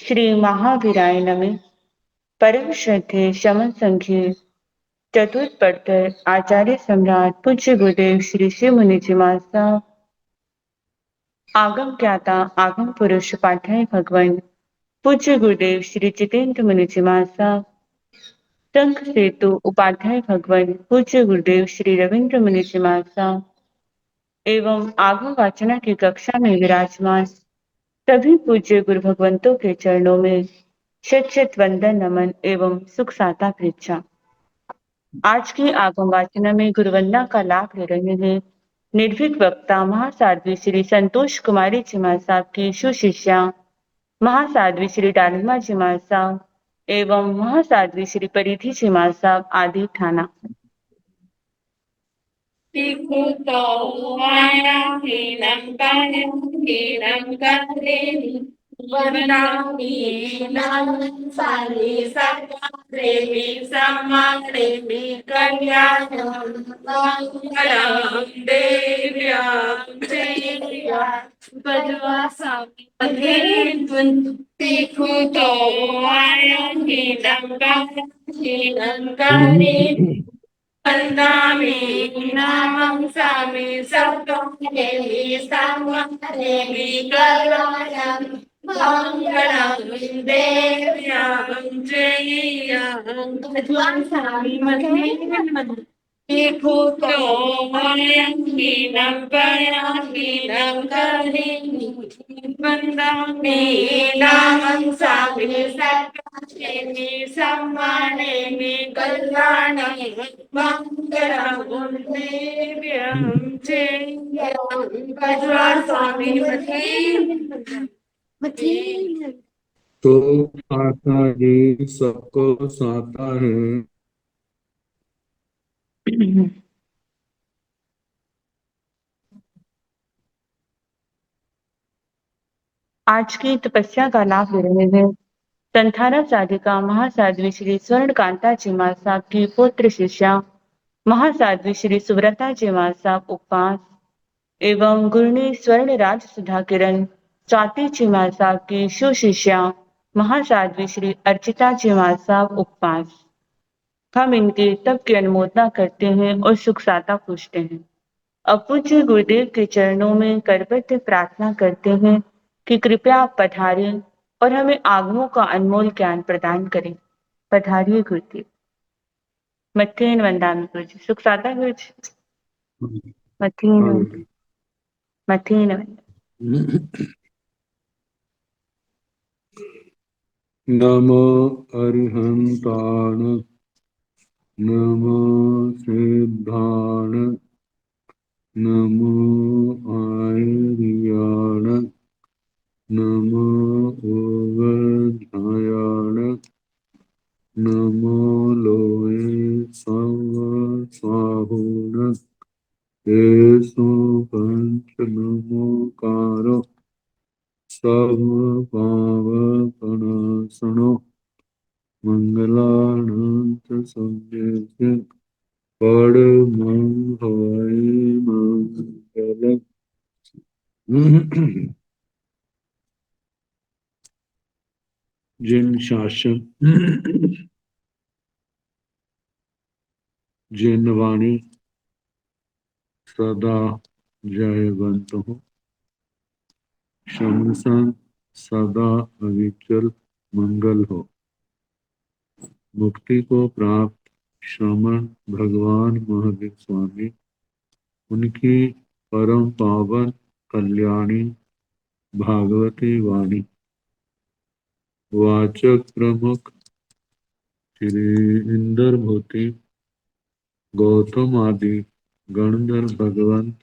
श्री महावीराय नमः। परम श्रद्धेय शमन संघीय चतुर्थ पढ़कर आचार्य सम्राट पूज्य गुरुदेव श्री शिव मुनि जी महाराज आगम ज्ञाता आगम पुरुष पाठाय भगवान पूज्य गुरुदेव श्री जितेंद्र मुनि जी महाराज संघ सेतु उपाध्याय भगवान पूज्य गुरुदेव श्री रविंद्र मुनि जी महाराज एवं आगम वाचना की कक्षा में विराजमान सभी पूज्य गुरु भगवंतों के चरणों में शत शत वंदन नमन एवं सुख साता पृच्छा। आज की आगम वाचना में गुरुवंदना का लाभ ले रहे हैं निर्भीक वक्ता महासाध्वी श्री संतोष कुमारी जी महाराज साहब की सुशिष्या महासाध्वी श्री डालिमा जी महाराज साहब एवं महासाध्वी श्री परिधि जी महाराज साहब आदि ठाना। Andami namam sami sabdam devi samam devi kalayam mangalam devyam jayam advan sami madhe Ikuto mayanginam payanginam karini Vandami namam sami sakashemi sammanemi kalyanam mangalam devyam jayam Advan Swami Madhe तो आता जी सबको साता है। आज की तपस्या का लाभ ले रहे हैं संथाना साधिका महासाध्वी श्री स्वर्ण कांता जी महाराज साहब की पुत्र शिष्या महासाध्वी श्री सुव्रता जी महाराज साहब उपवास एवं गुरुनी स्वर्ण राज सुधा किरण स्वाति जी महाराज साहब की सुशिष्या महासाध्वी श्री अर्चिता जी महाराज साहब उपवास। हम इनके तप की अनुमोदना करते हैं और सुख साता पूछते हैं। अब पूज्य गुरुदेव के चरणों में करबद्ध प्रार्थना करते हैं कि कृपया आप पधारें और हमें आगमों का अनमोल ज्ञान प्रदान करें। पधारिए गुरुदेव। मथेन वंदामि गुरुजी। सुख साता गुरुजी। मथेन मथेन नमो अरिहंताण नमो सिद्धाण नमो आयर्याण नमो ओवध्यायाण नमो लोये स्वाहुण येषु पंच नमोकारो सर्वपावकनाशनो मंगलानंत संज्ञके परमं हवै मंगलम्। जिन शासन जिन वाणी सदा जयवंत हो शमसन सदा अविचल मंगल हो। मुक्ति को प्राप्त श्रमण भगवान महावीर स्वामी उनकी परम पावन कल्याणी भागवती वाणी वाचक प्रमुख श्री इंदर भूति गौतम आदि गणधर भगवंत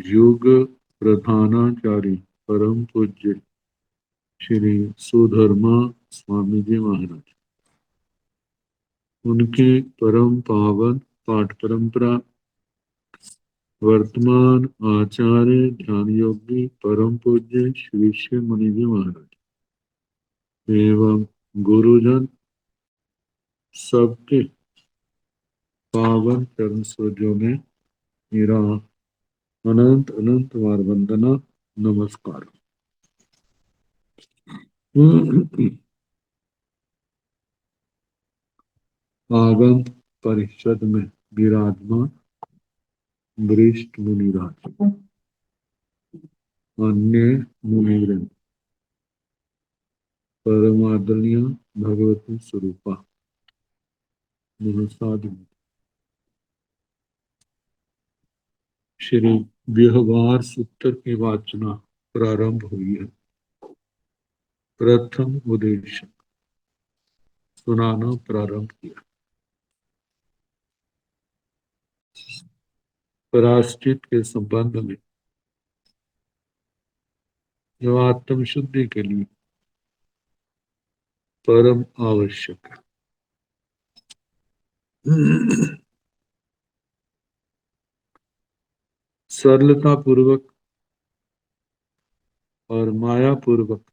युग प्रधानाचार्य परम पूज्य श्री सुधर्मा स्वामी जी महाराज उनकी परम पावन पाठ परंपरा वर्तमान आचार्य ध्यान योगी परम पूज्य श्री शिव मुनि जी महाराज एवं गुरुजन सबके पावन चरण सूर्यों में मेरा अनंत अनंत बार वंदना नमस्कार। आगम परिषद में विराजमान वरिष्ठ मुनिराज, अन्य मुनिवृंद, परमादरणीय भगवती स्वरूपा मनसादि, श्री व्यवहार सूत्र की वाचना प्रारंभ हुई है। प्रथम उद्देश्य सुनाना प्रारंभ किया। प्रायश्चित के संबंध में जो आत्म शुद्धि के लिए परम आवश्यक है, सरलता पूर्वक और माया पूर्वक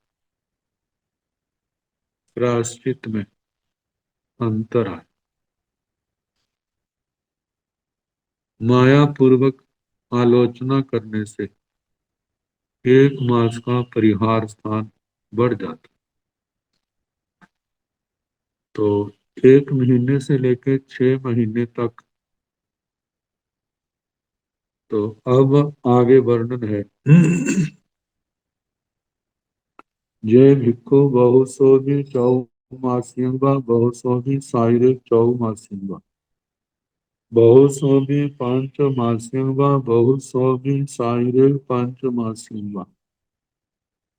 प्रायश्चित में अंतर है। माया पूर्वक आलोचना करने से 1 मास का परिहार स्थान बढ़ जाता, तो 1 महीने से लेकर 6 महीने तक। तो अब आगे वर्णन है। जय भिक्खु बहुसोभि चौमासियंबा बहुसोभि साइरे चौमासियंबा बहुसोभि पंचमासियंबा बहुसोभि साइरे पंचमासियंबा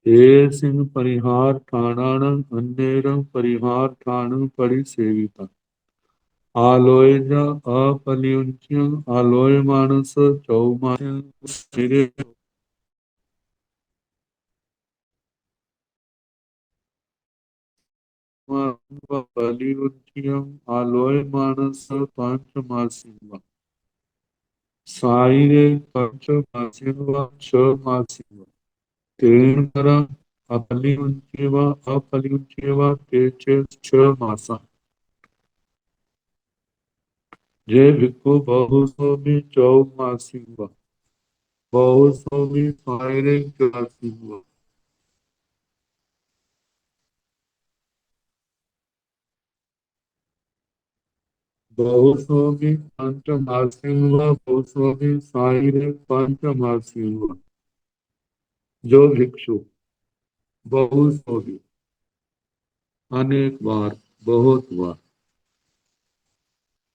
ये सिंह परिहार ठाणानं अन्नेरं परिहार ठाणं परिसेविता आलोय अपलियुंच्यं आलोय मानस चौमास्यं सिरे पलियुंच्यं आलोय मानस पंचमासिंवा साइरे पंचमासिंवा छमासिंवा तेन करं अपलियुंच्यवा ते च 6 मासा जय भिक्खु बहुसोभि चौमासिंवा बहुसोभि साइरे क्लासिंवा बहुसोभि पंचमासिंवा बहुसोभि साइरे पंचमासिंवा जो भिक्षु बहुसोभि अनेक बार बहुत बार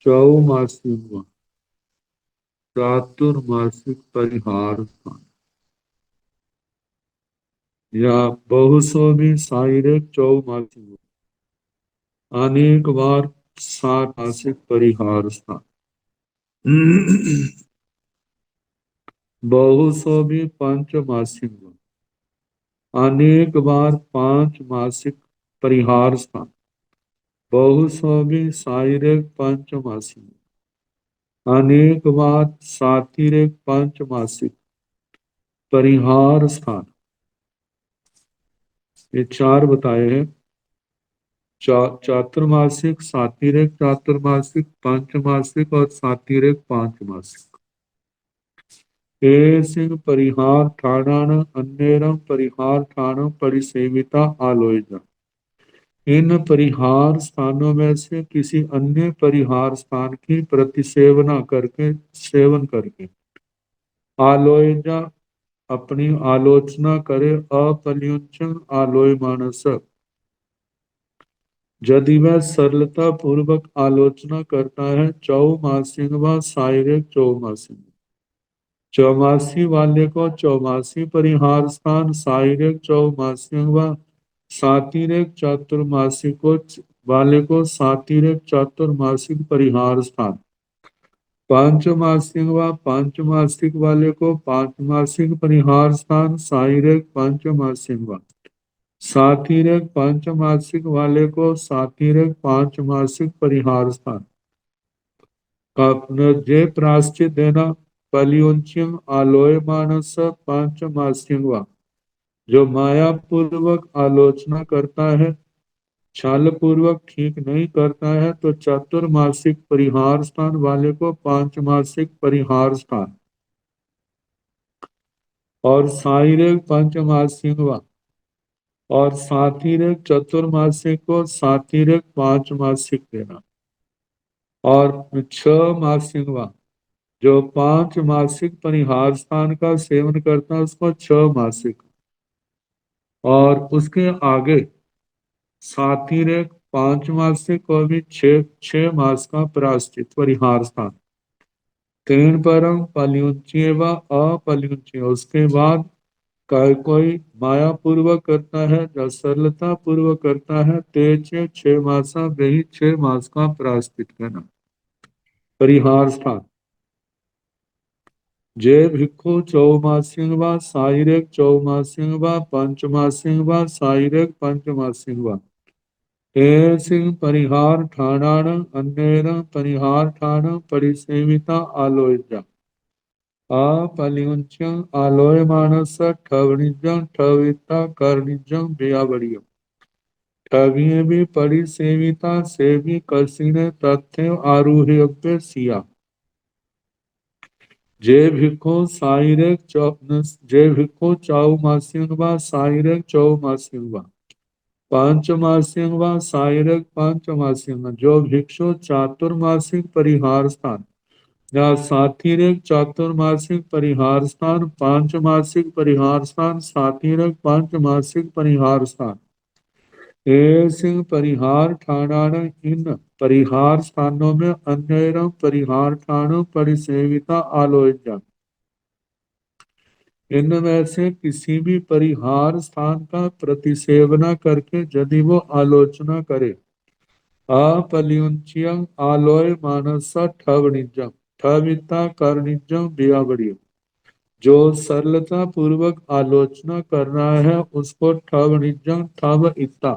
चौमासिक चातुर्मासिक परिहार स्थान या बहुसोभि साइरेक चौमासिक अनेक बार 7 मासिक परिहार स्थान बहुसोभि पंचमासिक अनेक बार 5 मासिक परिहार स्थान बहुसोभि साइरेक पंचमासिक अनेक बार सातिरेक पंचमासिक परिहार स्थान। ये 4 बताए हैं। चातुर्मासिक, सातिरेक चातुर्मासिक, पंचमासिक और सातिरेक 5 मासिक। सिंह परिहार ठाणान अन्यरम परिहार ठाणम परिसेविता आलोयजा। इन परिहार स्थानों में से किसी अन्य परिहार स्थान की प्रतिसेवना करके सेवन करके आलोयजा अपनी आलोचना करे अपलियुंचन आलोय मानस यदि वह सरलता पूर्वक आलोचना करता है चौमासिक व साइरेक चौमासिक चौमासी वाले को चौमासी परिहार स्थान साइरेक चौमासिक व सातिरेक चातुर्मासिक को वाले को सातिरेक चातुर्मासिक परिहार स्थान पंचमासिक व पंचमासिक वाले को पंचमासिक परिहार स्थान साइरेक पंचमासिक व सातिरेक पंचमासिक वाले को सातिरेक 5 मासिक परिहार स्थान जे प्राश्चित देना पलियुंचियम आलोय मानस 5 मासिक जो माया पूर्वक आलोचना करता है छल पूर्वक ठीक नहीं करता है तो चतुर्मासिक परिहार स्थान वाले को 5 मासिक परिहार स्थान और साइरेक पंचमासिक और सातिरिक चतुर्मासिक को सातिरिक 5 मासिक लेना। और 6 मासिकवा, जो 5 मासिक परिहार स्थान का सेवन करता है उसको 6 मासिक। और उसके आगे सातिरिक 5 मासिक को भी 6 मास का प्रायश्चित परिहार स्थान। 3 परम पल्युंची व अपल्युंची। उसके बाद कोई माया पूर्वक करता है या सरलता पूर्वक करता है, तेज 6 मासा वही 6 मास का प्रायश्चित करना परिहार स्थान। जे भिक्खु चौमासिक व शारीरिक चौमासिक व पंचमासिक व शारीरिक पंचमासिक व सिंह परिहार ठाणान अन्य परिहार ठाण परिसेविता आलोय अपलिंचं आलोय मानस ठवनिजं ठविता कर्णिजं व्यावड़ियम। ठगिए भी परिसेविता सेवी कसिने तथ्य आरूह्य सिया। जे भिक्खु शारीरिक जे भिक्खु चौमासिक व शारीरिक चौमासिक व पंचमासिक व शारीरिक पंचमासिक, जो भिक्षु चातुर्मासिक परिहार स्थान या सातिरिक चातुर्मासिक परिहार स्थान, 5 मासिक परिहार स्थान, सातिरिक 5 मासिक परिहार स्थान, सिंह परिहार ठाणान, इन परिहार स्थानों में अन्य परिहार ठाण परिसेविता आलोचना। इनमें से किसी भी परिहार स्थान का प्रतिसेवना करके यदि वो आलोचना करे, अपलियुंचियं आलोय मानस ठवनिजम ठविता कर्णिजम व्यावड़ियम। जो सरलता पूर्वक आलोचना कर रहा है उसको ठवनिजम ठव इता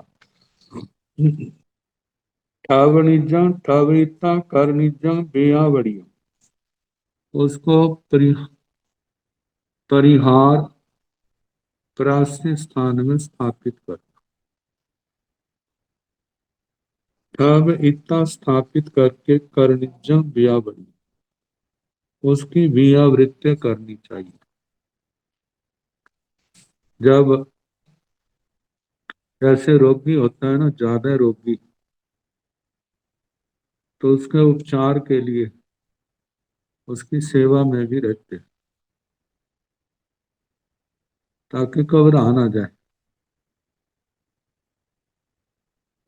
ठवनिजम ठविता कर्णिजम व्यावड़ियम, उसको परिहार प्राश्चित स्थान में स्थापित कर। ठव इता स्थापित करके कर्णिजम व्यावड़ियम, उसकी व्यावृत्ति करनी चाहिए। जब ऐसे रोगी होता है ना, ज्यादा रोगी, तो उसके उपचार के लिए उसकी सेवा में भी रहते हैं, ताकि घबरा ना जाए,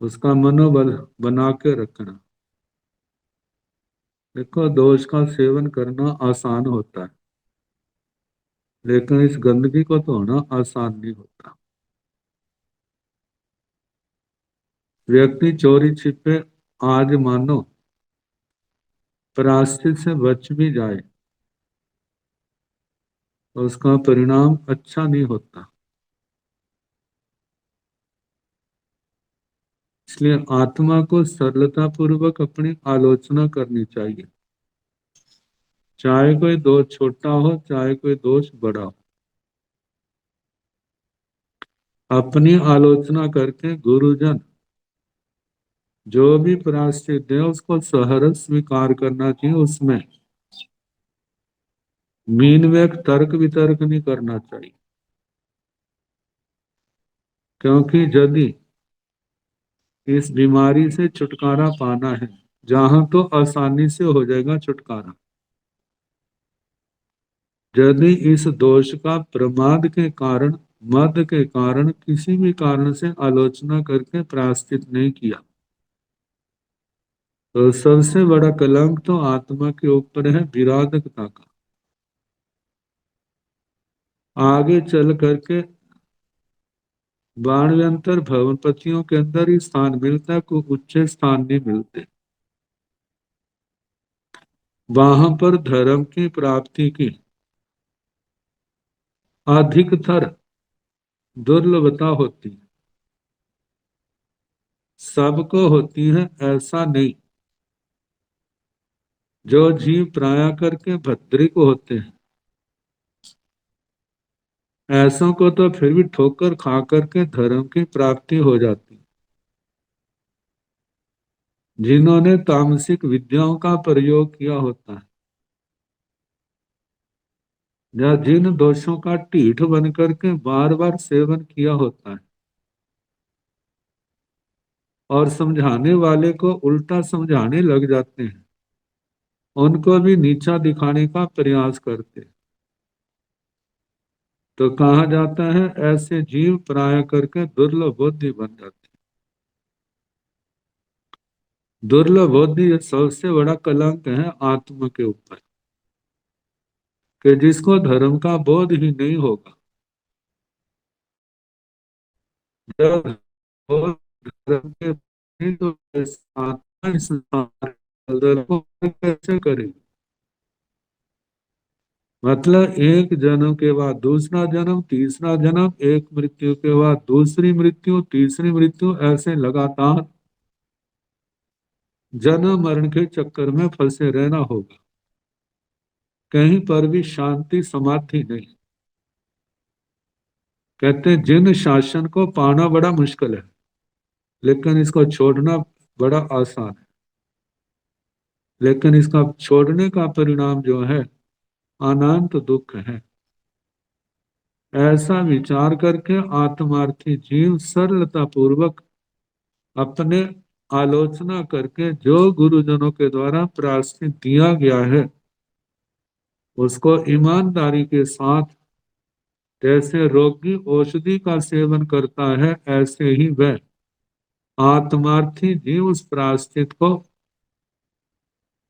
उसका मनोबल बना के रखना। देखो, दोष का सेवन करना आसान होता है, लेकिन इस गंदगी को धोना आसान नहीं होता। व्यक्ति चोरी छिपे आज मानो प्रायश्चित से बच भी जाए तो उसका परिणाम अच्छा नहीं होता। इसलिए आत्मा को सरलता पूर्वक अपनी आलोचना करनी चाहिए, चाहे कोई दोष छोटा हो चाहे कोई दोष बड़ा हो। अपनी आलोचना करके गुरुजन जो भी प्रायश्चित है उसको सहर्ष स्वीकार करना चाहिए। उसमें मीन में तर्क वितर्क नहीं करना चाहिए, क्योंकि यदि इस बीमारी से छुटकारा पाना है, जहां तो आसानी से हो जाएगा छुटकारा, यदि इस दोष का प्रमाद के कारण, मद के कारण, किसी भी कारण से आलोचना करके प्रायश्चित नहीं किया, तो सबसे बड़ा कलंक तो आत्मा के ऊपर है, विराधकता का। आगे चल करके बाणव्यंतर भवनपतियों के अंदर ही स्थान मिलता है, कोई उच्च स्थान नहीं मिलते। वहां पर धर्म की प्राप्ति की अधिकतर दुर्लभता होती है। सबको होती है ऐसा नहीं। जो जीव प्राया करके भद्रिक होते हैं, ऐसों को तो फिर भी ठोकर खा करके धर्म की प्राप्ति हो जाती। जिन्होंने तामसिक विद्याओं का प्रयोग किया होता है या जिन दोषों का ढीठ बन करके बार बार सेवन किया होता है, और समझाने वाले को उल्टा समझाने लग जाते हैं, उनको भी नीचा दिखाने का प्रयास करते हैं। तो कहा जाता है ऐसे जीव प्राय करके दुर्लभ बुद्धि बन जाते हैं। दुर्लभ बुद्धि ये सबसे बड़ा कलंक है आत्मा के ऊपर, कि जिसको धर्म का बोध ही नहीं होगा। जब बोध धर्म के नहीं तो आत्मा इस संसार को कैसे करेगी। मतलब एक जन्म के बाद दूसरा जन्म, तीसरा जन्म, एक मृत्यु के बाद दूसरी मृत्यु, तीसरी मृत्यु, ऐसे लगातार जन्म मरण के चक्कर में फंसे रहना होगा। कहीं पर भी शांति समाधि नहीं। कहते हैं जिन शासन को पाना बड़ा मुश्किल है, लेकिन इसको छोड़ना बड़ा आसान है। लेकिन इसका छोड़ने का परिणाम जो है अनंत दुख है। ऐसा विचार करके आत्मार्थी जीव सरलता पूर्वक अपने आलोचना करके जो गुरुजनों के द्वारा प्रायश्चित दिया गया है उसको ईमानदारी के साथ, जैसे रोगी औषधि का सेवन करता है ऐसे ही वह आत्मार्थी जीव उस प्रायश्चित को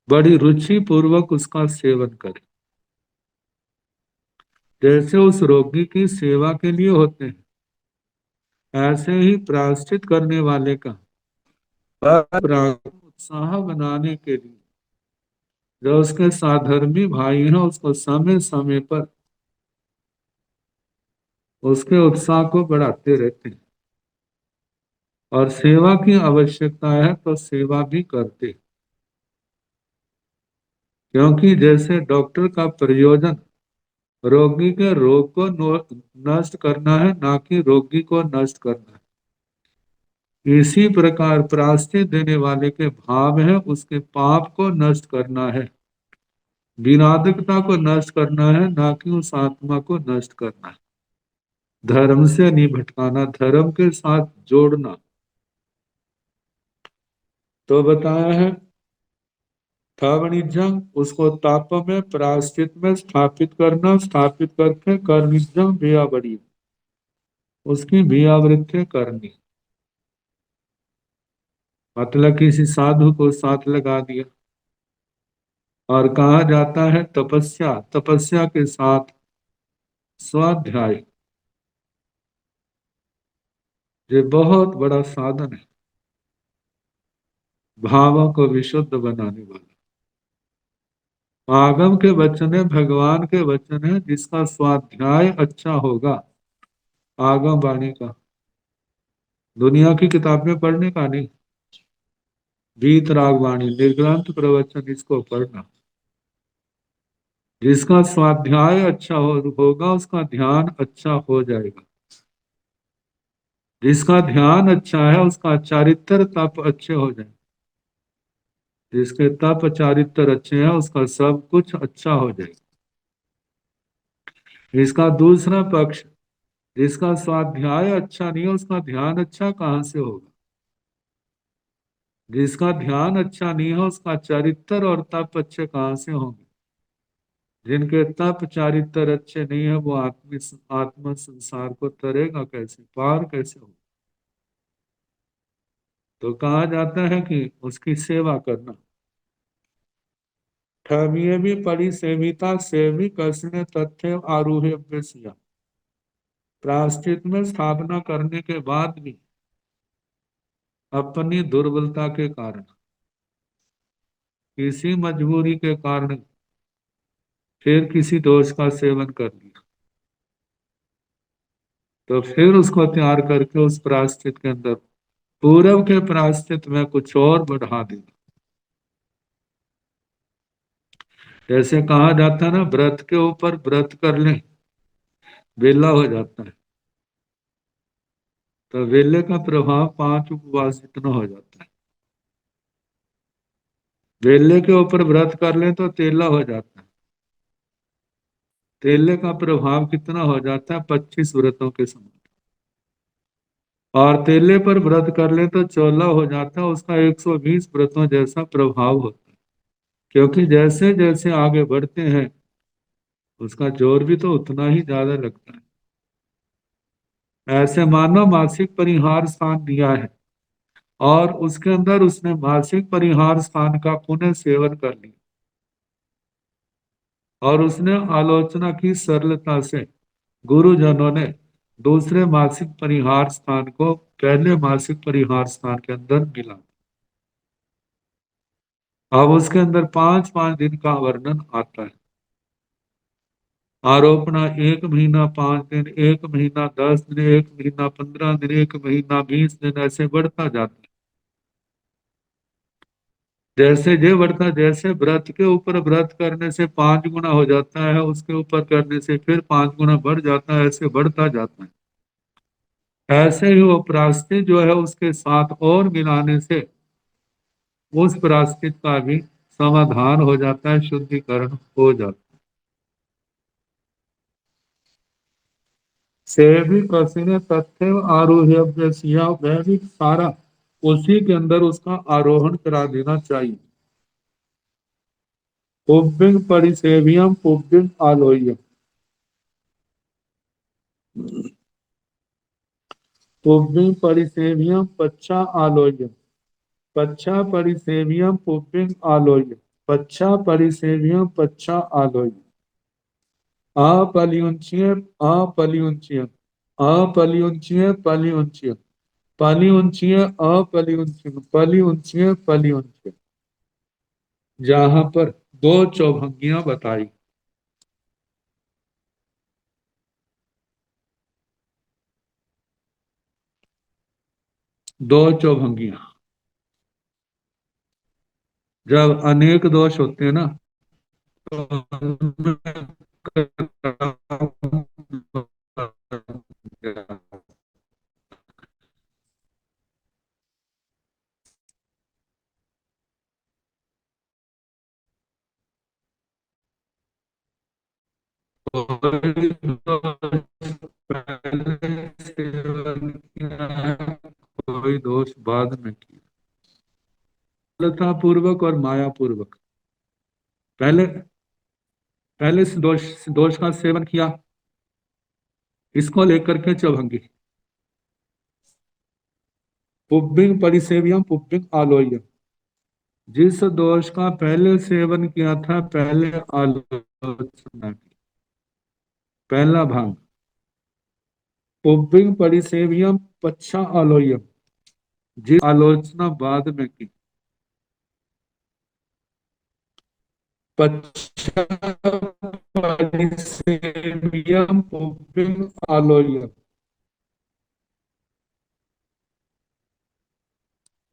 बड़ी रुचि पूर्वक उसका सेवन करे। जैसे उस रोगी की सेवा के लिए होते हैं, ऐसे ही प्रायश्चित करने वाले का उत्साह बनाने के लिए जो उसके साधर्मी भाई हैं उसको समय समय पर उसके उत्साह को बढ़ाते रहते हैं। और सेवा की आवश्यकता है तो सेवा भी करते, क्योंकि जैसे डॉक्टर का प्रयोजन रोगी के रोग को नष्ट करना है, ना कि रोगी को नष्ट करना है। इसी प्रकार प्रायश्चित देने वाले के भाव है उसके पाप को नष्ट करना है, विनादकता को नष्ट करना है, ना कि उस आत्मा को नष्ट करना है। धर्म से नहीं भटकाना, धर्म के साथ जोड़ना। तो बताया है थावणिजम उसको ताप में प्रायश्चित में स्थापित करना, स्थापित करके कर्मिजम बिया बड़ी उसकी बियावृत्ति करनी। मतलब किसी साधु को साथ लगा दिया। और कहा जाता है तपस्या, तपस्या के साथ स्वाध्याय, ये बहुत बड़ा साधन है भावों को विशुद्ध बनाने वाला। आगम के वचन है, भगवान के वचन है, जिसका स्वाध्याय अच्छा होगा आगम वाणी का, दुनिया की किताबें पढ़ने का नहीं। वीतराग वाणी निर्ग्रंथ प्रवचन इसको पढ़ना। जिसका स्वाध्याय अच्छा होगा उसका ध्यान अच्छा हो जाएगा। जिसका ध्यान अच्छा है उसका चारित्र तप अच्छे हो जाए। जिसके तप चारित्र अच्छे हैं उसका सब कुछ अच्छा हो जाएगा। इसका दूसरा पक्ष, जिसका स्वाध्याय अच्छा नहीं है उसका ध्यान अच्छा कहाँ से होगा। जिसका ध्यान अच्छा नहीं है उसका चरित्र और तप अच्छे कहाँ से होंगे। जिनके तप चारित्र अच्छे नहीं है वो आत्म संसार को तरेगा कैसे, पार कैसे हो। तो कहा जाता है कि उसकी सेवा करना। ठमिये भी पड़ी सेविता सेवी कसने तथ्य आरूहे बेसिया। प्रायश्चित में स्थापना करने के बाद भी अपनी दुर्बलता के कारण, किसी मजबूरी के कारण फिर किसी दोष का सेवन कर लिया, तो फिर उसको तैयार करके उस प्रायश्चित के अंदर पूरब के प्रायश्चित में कुछ और बढ़ा देना। जैसे कहा जाता है ना व्रत के ऊपर व्रत कर ले वेला हो जाता है, तो वेले का प्रभाव 5 उपवास इतना हो जाता है। वेले के ऊपर व्रत कर ले तो तेला हो जाता है। तेले का प्रभाव कितना हो जाता है 25 व्रतों के समान। और तेले पर व्रत कर ले तो 14 हो जाता है, उसका 120 व्रतों जैसा प्रभाव होता है। क्योंकि जैसे जैसे आगे बढ़ते हैं उसका जोर भी तो उतना ही ज्यादा लगता है। ऐसे मानो मासिक परिहार स्थान दिया है और उसके अंदर उसने मासिक परिहार स्थान का पुनः सेवन कर लिया और उसने आलोचना की सरलता से। गुरुजनों ने दूसरे मासिक परिहार स्थान को पहले मासिक परिहार स्थान के अंदर मिला। अब उसके अंदर 5-5 दिन का वर्णन आता है। आरोपणा 1 महीना 5 दिन, 1 महीना 10 दिन, 1 महीना 15 दिन, 1 महीना 20 दिन, ऐसे बढ़ता जाता है। जैसे जे बढ़ता, जैसे व्रत के ऊपर व्रत करने से 5 गुना हो जाता है, उसके ऊपर करने से फिर 5 गुना बढ़ जाता है, ऐसे बढ़ता जाता है। ऐसे ही वो प्रायश्चित जो है उसके साथ और मिलाने से उस प्रायश्चित का भी समाधान हो जाता है, शुद्धिकरण हो जाता है। सेवी कसिने तथ्य आरोह्य सिया, वह भी सारा उसी के अंदर उसका आरोहण करा देना चाहिए। पुब्बिंग परिसेवियम पुब्बिंग आलोह्यम, पुब्बिंग परिसेवियम पच्चा आलोह्यम, पच्चा परिसेवियम पुब्बिंग आलोह्यम, पच्चा परिसेवियम पच्चा आलोह्यम। अपलियुंचिय अपलियुंचिय, अपलियुंचिय पलियुंचिय, पलियुंचिय अपलियुंचिय, पलियुंचिय पलियुंचिय। जहां पर दो चौभंगियां बताई। दो चौभंगियां, जब अनेक दोष होते हैं ना तो कोई दोष बाद में किया, सरलता पूर्वक और माया पूर्वक। पहले पहले से दोष का सेवन किया, इसको लेकर के चौभंगी। पुब्बिंग परिसेव्यम पुब्बिंग आलोयम, जिस दोष का पहले सेवन किया था, पहले आलोचना की, पहला भाग। पुब्बिंग परिसेव्यम पच्छा आलोयम, जिस आलोचना बाद में की, पच्छा परिसेव्यम पुब्बिंग आलोयम,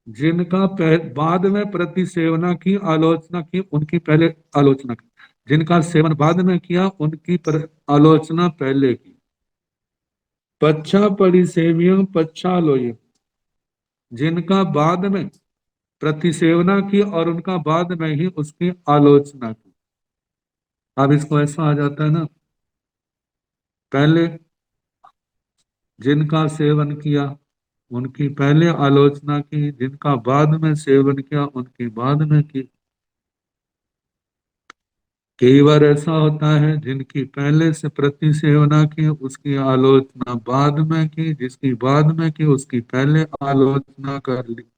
जिनका बाद में प्रतिसेवना की आलोचना की, उनकी पहले आलोचना की। जिनका सेवन बाद में किया उनकी आलोचना पहले की। पच्छा परिसेव्यम पच्छा आलोयम, जिनका बाद में प्रतिसेवना की और उनका बाद में ही उसकी आलोचना की। अब इसको ऐसा आ जाता है ना, पहले जिनका सेवन किया उनकी पहले आलोचना की, जिनका बाद में सेवन किया उनकी बाद में की। कई बार ऐसा होता है जिनकी पहले से प्रतिसेवना की उसकी आलोचना बाद में की, जिसकी बाद में की उसकी पहले आलोचना कर ली।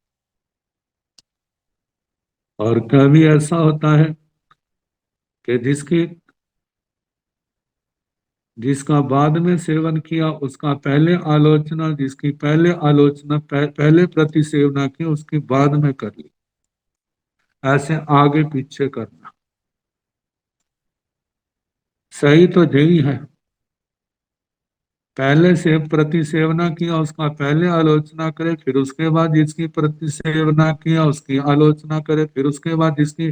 और कभी ऐसा होता है कि जिसका बाद में सेवन किया उसका पहले आलोचना, जिसकी पहले आलोचना पहले प्रतिसेवना की उसकी बाद में कर ली। ऐसे आगे पीछे करना सही तो यही है। पहले से प्रतिसेवना किया उसका पहले आलोचना करे, फिर उसके बाद जिसकी प्रतिसेवना किया उसकी आलोचना करे, फिर उसके बाद जिसकी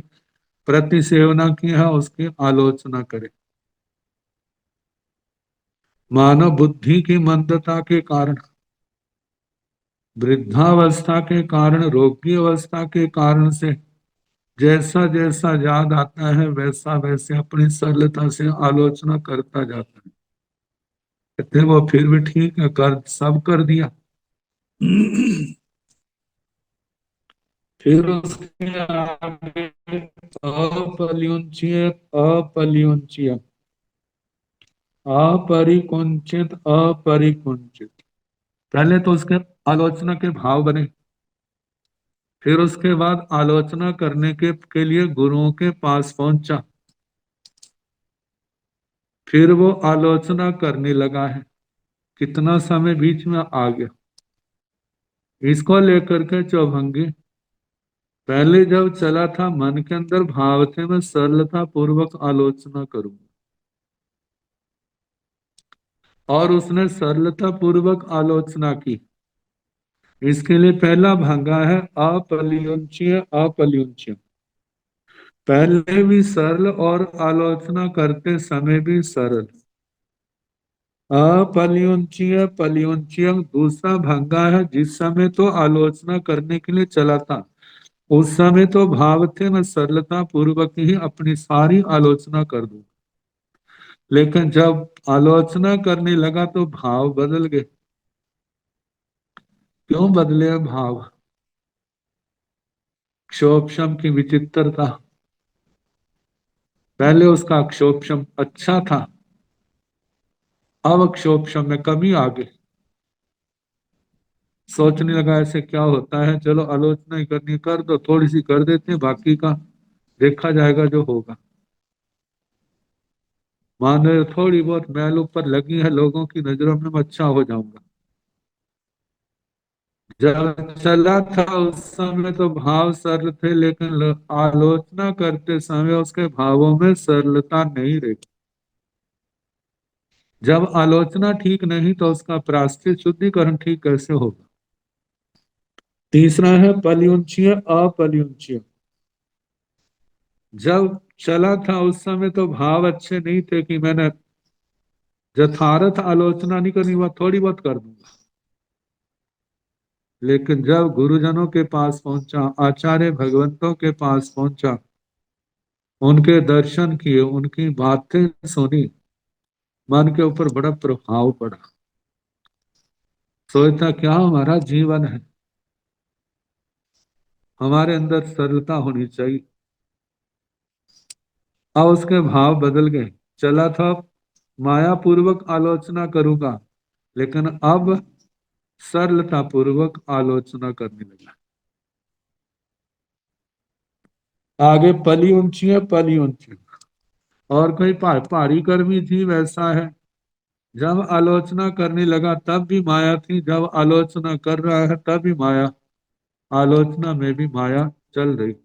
प्रतिसेवना की है उसकी आलोचना करे। मानव बुद्धि की मंदता के कारण, वृद्धावस्था के कारण, रोगी अवस्था के कारण से जैसा जैसा याद आता है वैसा वैसे अपनी सरलता से आलोचना करता जाता है। कहते वो फिर भी ठीक है, कर सब कर दिया, फिर उसके आगे अपलियुंचिय अपलियुंचिय अपरिकुंचित अपरिकुंचित। पहले तो उसके आलोचना के भाव बने, फिर उसके बाद आलोचना करने के लिए गुरुओं के पास पहुंचा, फिर वो आलोचना करने लगा है। कितना समय बीच में आ गया। इसको लेकर के चौभंगी पहले जब चला था मन के अंदर भाव थे मैं सरलता पूर्वक आलोचना करूंगा, और उसने सरलता पूर्वक आलोचना की। इसके लिए पहला भंगा है अपलियुंचिय अपलियुंचिय। पहले भी सरल और आलोचना करते समय भी सरल। अपलियुंचिय पलियुंचिय दूसरा भंगा है, जिस समय तो आलोचना करने के लिए चला था उस समय तो भाव थे मैं सरलता पूर्वक ही अपनी सारी आलोचना कर दूं, लेकिन जब आलोचना करने लगा तो भाव बदल गए। क्यों बदले भाव? क्षोभशम की विचित्रता। पहले उसका क्षोभशम अच्छा था, अब क्षोभशम में कमी आ गई। सोचने लगा ऐसे क्या होता है, चलो आलोचना ही करनी कर दो, थोड़ी सी कर देते हैं, बाकी का देखा जाएगा जो होगा। मान रहे थोड़ी बहुत मैल ऊपर लगी है लोगों की नजरों में, मैं अच्छा हो जाऊंगा। जब चला था उस समय तो भाव सरल थे, लेकिन आलोचना करते समय उसके भावों में सरलता नहीं रही। जब आलोचना ठीक नहीं तो उसका प्रायश्चित शुद्धिकरण ठीक कैसे होगा? तीसरा है पलियुंचिय अपलियुंचिय। जब चला था उस समय तो भाव अच्छे नहीं थे कि मैंने यथार्थ आलोचना नहीं करनी, वह थोड़ी बहुत कर दूंगा। लेकिन जब गुरुजनों के पास पहुंचा, आचार्य भगवंतों के पास पहुंचा, उनके दर्शन किए, उनकी बातें सुनी, मन के ऊपर बड़ा प्रभाव पड़ा। सोचता क्या हमारा जीवन है, हमारे अंदर सरलता होनी चाहिए। अब उसके भाव बदल गए। चला था माया पूर्वक आलोचना करूंगा, लेकिन अब सरलता पूर्वक आलोचना करने लगा। आगे पली ऊंची है पली ऊंची। और कोई पहाड़ी कर्मी थी वैसा है, जब आलोचना करने लगा तब भी माया थी, जब आलोचना कर रहा है तब भी माया। आलोचना में भी माया चल रही।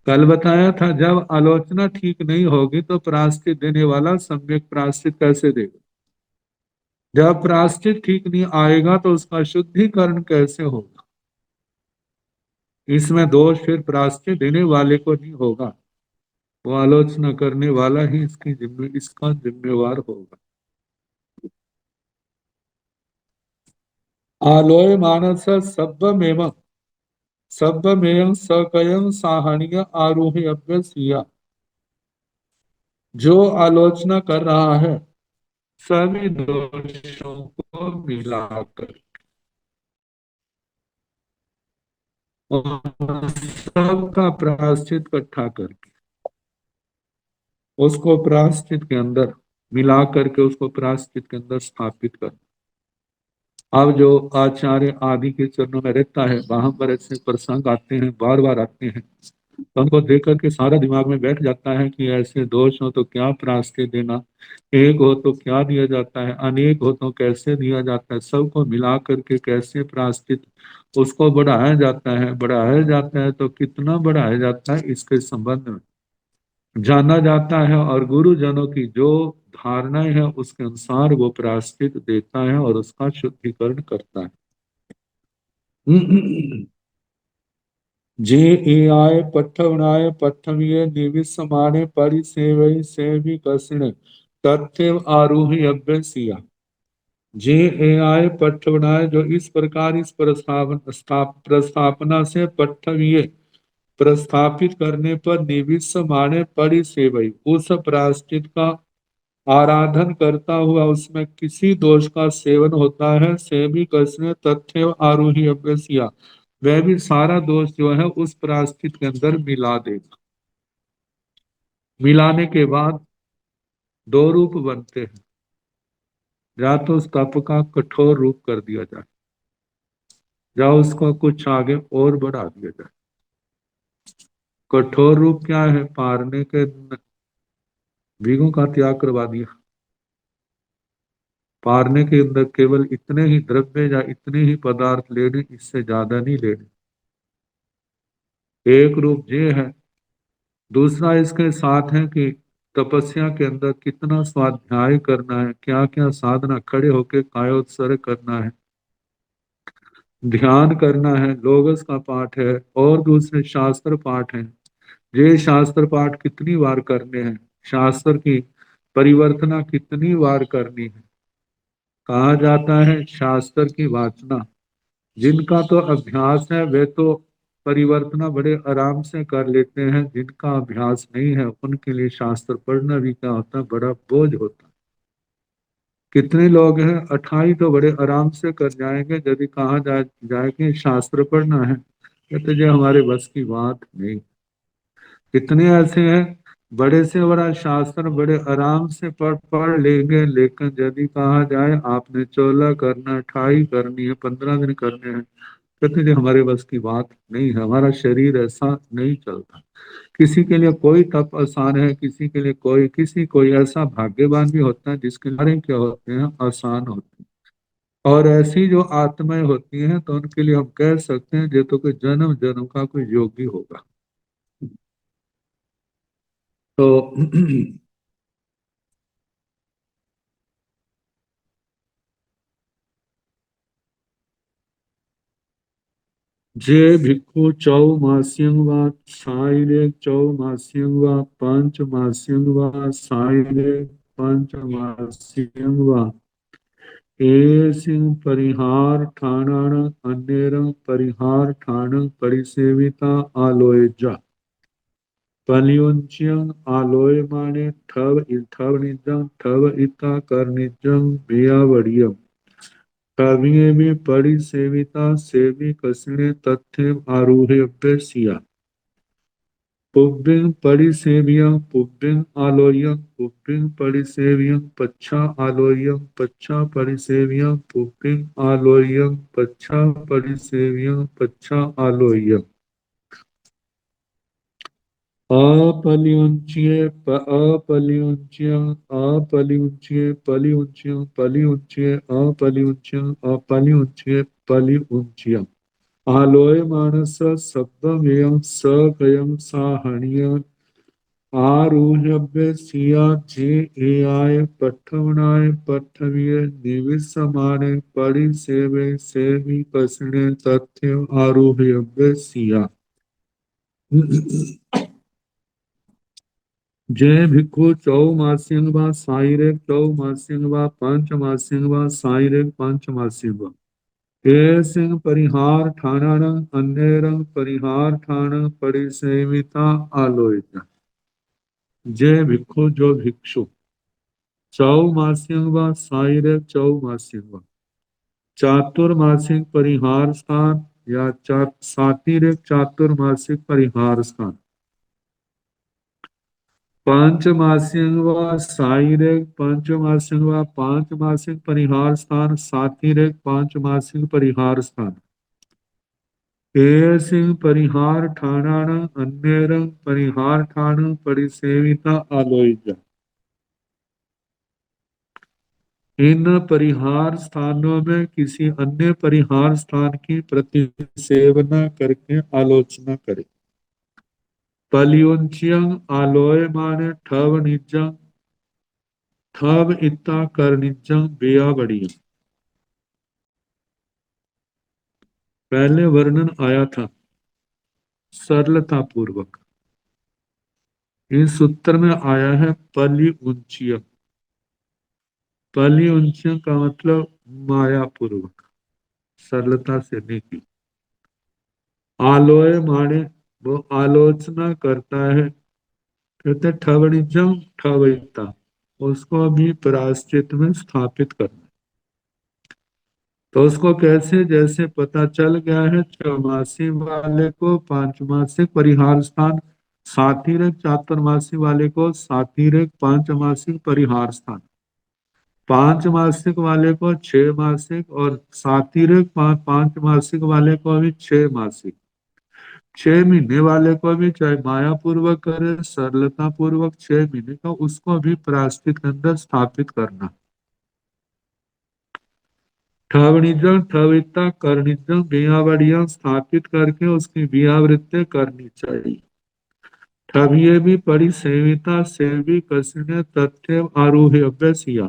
कल बताया था जब आलोचना ठीक नहीं होगी तो प्रायश्चित देने वाला सम्यक प्रायश्चित कैसे देगा? जब प्रायश्चित ठीक नहीं आएगा तो उसका शुद्धिकरण कैसे होगा? इसमें दोष फिर प्रायश्चित देने वाले को नहीं होगा, वो आलोचना करने वाला ही इसका जिम्मेवार होगा। आलोय मानस सब्बमेव सब्बमेव सकयं साहण्य आरोही अभ्यसिया। जो आलोचना कर रहा है सभी दोषों को मिलाकर और सबका प्रायश्चित इकट्ठा करके उसको प्रायश्चित के अंदर मिला करके उसको प्रायश्चित के अंदर स्थापित कर। अब जो आचार्य आदि के चरणों में रहता है, वहां पर ऐसे प्रसंग आते हैं, बार बार आते हैं, तो उनको देख करके सारा दिमाग में बैठ जाता है कि ऐसे दोष हो तो क्या प्रायश्चित देना, एक हो तो क्या दिया जाता है, अनेक हो तो कैसे दिया जाता है, सबको मिला करके कैसे प्रायश्चित उसको बढ़ाया जाता है। बढ़ाया जाता है तो कितना बढ़ाया जाता है इसके संबंध में जाना जाता है, और गुरुजनों की जो धारणाएं है उसके अनुसार वो प्रायश्चित देता है और उसका शुद्धिकरण करता है। जे ए आय पट्ठवनाय पट्ठवीय निविसमाने परिसेवई सेवि कसिण तथ्य आरोही अभ्यसिया। जे ए आय पट्ठवनाय जो इस प्रकार इस प्रस्थापना से पट्ठवीय प्रस्थापित करने पर निविसमाने परिसेवई उस प्रायश्चित का आराधन करता हुआ उसमें किसी दोष का सेवन होता है, सेवी कसने तथ्य आरोही अभ्यसिया, वह भी सारा दोष जो है उस प्रायश्चित के अंदर मिला देगा। मिलाने के बाद दो रूप बनते हैं, या तो उस तप का कठोर रूप कर दिया जाए, या उसको कुछ आगे और बढ़ा दिया जाए। कठोर रूप क्या है? पारने के भीगों का त्याग करवा दिया। पारने के अंदर केवल इतने ही द्रव्य या इतने ही पदार्थ लेने, इससे ज्यादा नहीं लेने। एक रूप ये है। दूसरा इसके साथ है कि तपस्या के अंदर कितना स्वाध्याय करना है, क्या क्या साधना, खड़े होकर कायोत्सर्ग करना है, ध्यान करना है, लोगस का पाठ है और दूसरे शास्त्र पाठ है। ये शास्त्र पाठ कितनी बार करने हैं, शास्त्र की परिवर्तना कितनी बार करनी है। कहा जाता है शास्त्र की वाचना, जिनका तो अभ्यास है वे तो परिवर्तना बड़े आराम से कर लेते हैं, जिनका अभ्यास नहीं है उनके लिए शास्त्र पढ़ना भी क्या होता है, बड़ा बोझ होता है। कितने लोग हैं, अठाई तो बड़े आराम से कर जाएंगे, यदि कहा जाए कि शास्त्र पढ़ना है, कहते जो हमारे बस की बात नहीं। कितने ऐसे हैं, बड़े से बड़ा शास्त्र बड़े आराम से पढ़ लेंगे, लेकिन यदि कहा जाए आपने 14 करना, 28 करनी है, 15 दिन करने हैं, कहते जी हमारे बस की बात नहीं है, हमारा शरीर ऐसा नहीं चलता। किसी के लिए कोई तप आसान है, किसी कोई ऐसा भाग्यवान भी होता है जिसके कार्य क्या होते हैं, आसान होते हैं। और ऐसी जो आत्माएं होती हैं तो उनके लिए हम कह सकते हैं ये तो कोई जन्म जन्म का कोई योगी होगा। तो जे भिक्खु चौ मास्यं वा साइरे चौ मास्यं वा पंच मास्यं वा साइरे पंच मास्यं वा एसिं परिहार ठाणान अन्यरं परिहार ठाणं परिसेविता आलोयजा पलियुंच्यं आलोयमाने ठव निजं ठव इता करनिजं बेयावड़ियम कविये में परिसेविता सेवी कसिणे तथ्य आरूह्य सिया पुब्बिं परिसेव्यं पुब्बिं आलोयं पुब्बिं परिसेव्यं पच्छा आलोयं पच्छा परिसेव्यं पुब्बिं आलोयं पच्छा परिसेव्यं पच्छा आलोयं अपलियुंच्ये अपलियुंच्ये पलियुंच्यम् आलोय मानस सप्तमेयं सकयं साहणीय आरूह्य सिया जे एआय पठवनाय पठवीय निविसमाने परिसेवे सेवी कसिणे तथ्य आरूह्य सिया जय भिक्खु चौ मास्यंग वा साइरे चौ मास्यंग वा पंच मास्यंग वा साइरे पंच मास्यंग वा ये सिंह परिहार ठाणान अन्यरंग परिहार ठाण परिसेविता आलोयता। जय भिक्खु जो भिक्षु चौ मास्यंग वा साइरे चौ मास्यंग वा चातुर्मासिक परिहार स्थान या सातिरिक चातुर्मासिक परिहार स्थान पांच मासिक व साइरेक पंच मासिक व पांच मासिक परिहार स्थान सातिरेक पांच मासिक परिहार स्थान सिंह परिहार ठाणान अन्यरं परिहार ठाण परिसेविता आलोइजा। इन परिहार स्थानों में किसी अन्य परिहार स्थान की प्रतिसेवना करके आलोचना करे। पलियुंचियं आलोय माने ठव निजं ठव इत्ता करनिजं बेया बड़ी। पहले वर्णन आया था सरलता पूर्वक, इस सूत्र में आया है पली उंचिय। पली उंचिय का मतलब माया पूर्वक, सरलता से नहीं की। आलोय माने वो आलोचना करता है, कहते ठवनिजम ठवइता, उसको भी प्रायश्चित में स्थापित करना। तो उसको कैसे, जैसे पता चल गया है चौमासी वाले को पांचमासिक परिहार स्थान, सातिरक चातुर्मासी वाले को सातिरक पांचमासिक परिहार स्थान, पांच मासिक वाले को छह मासिक, और सातिरक पांच मासिक वाले को भी छह मासिक, 6 महीने वाले को भी चाहे माया पूर्वक करे सरलता पूर्वक 6 महीने का, उसको भी प्रायश्चित के अंदर स्थापित करना। ठवनिजम ठविता कर्णिजम बियावड़िया स्थापित करके उसकी बियावृत्ति करनी चाहिए। ठविये भी पड़ी सेविता सेवी कसने तथ्य आरूह्य अभ्यसिया।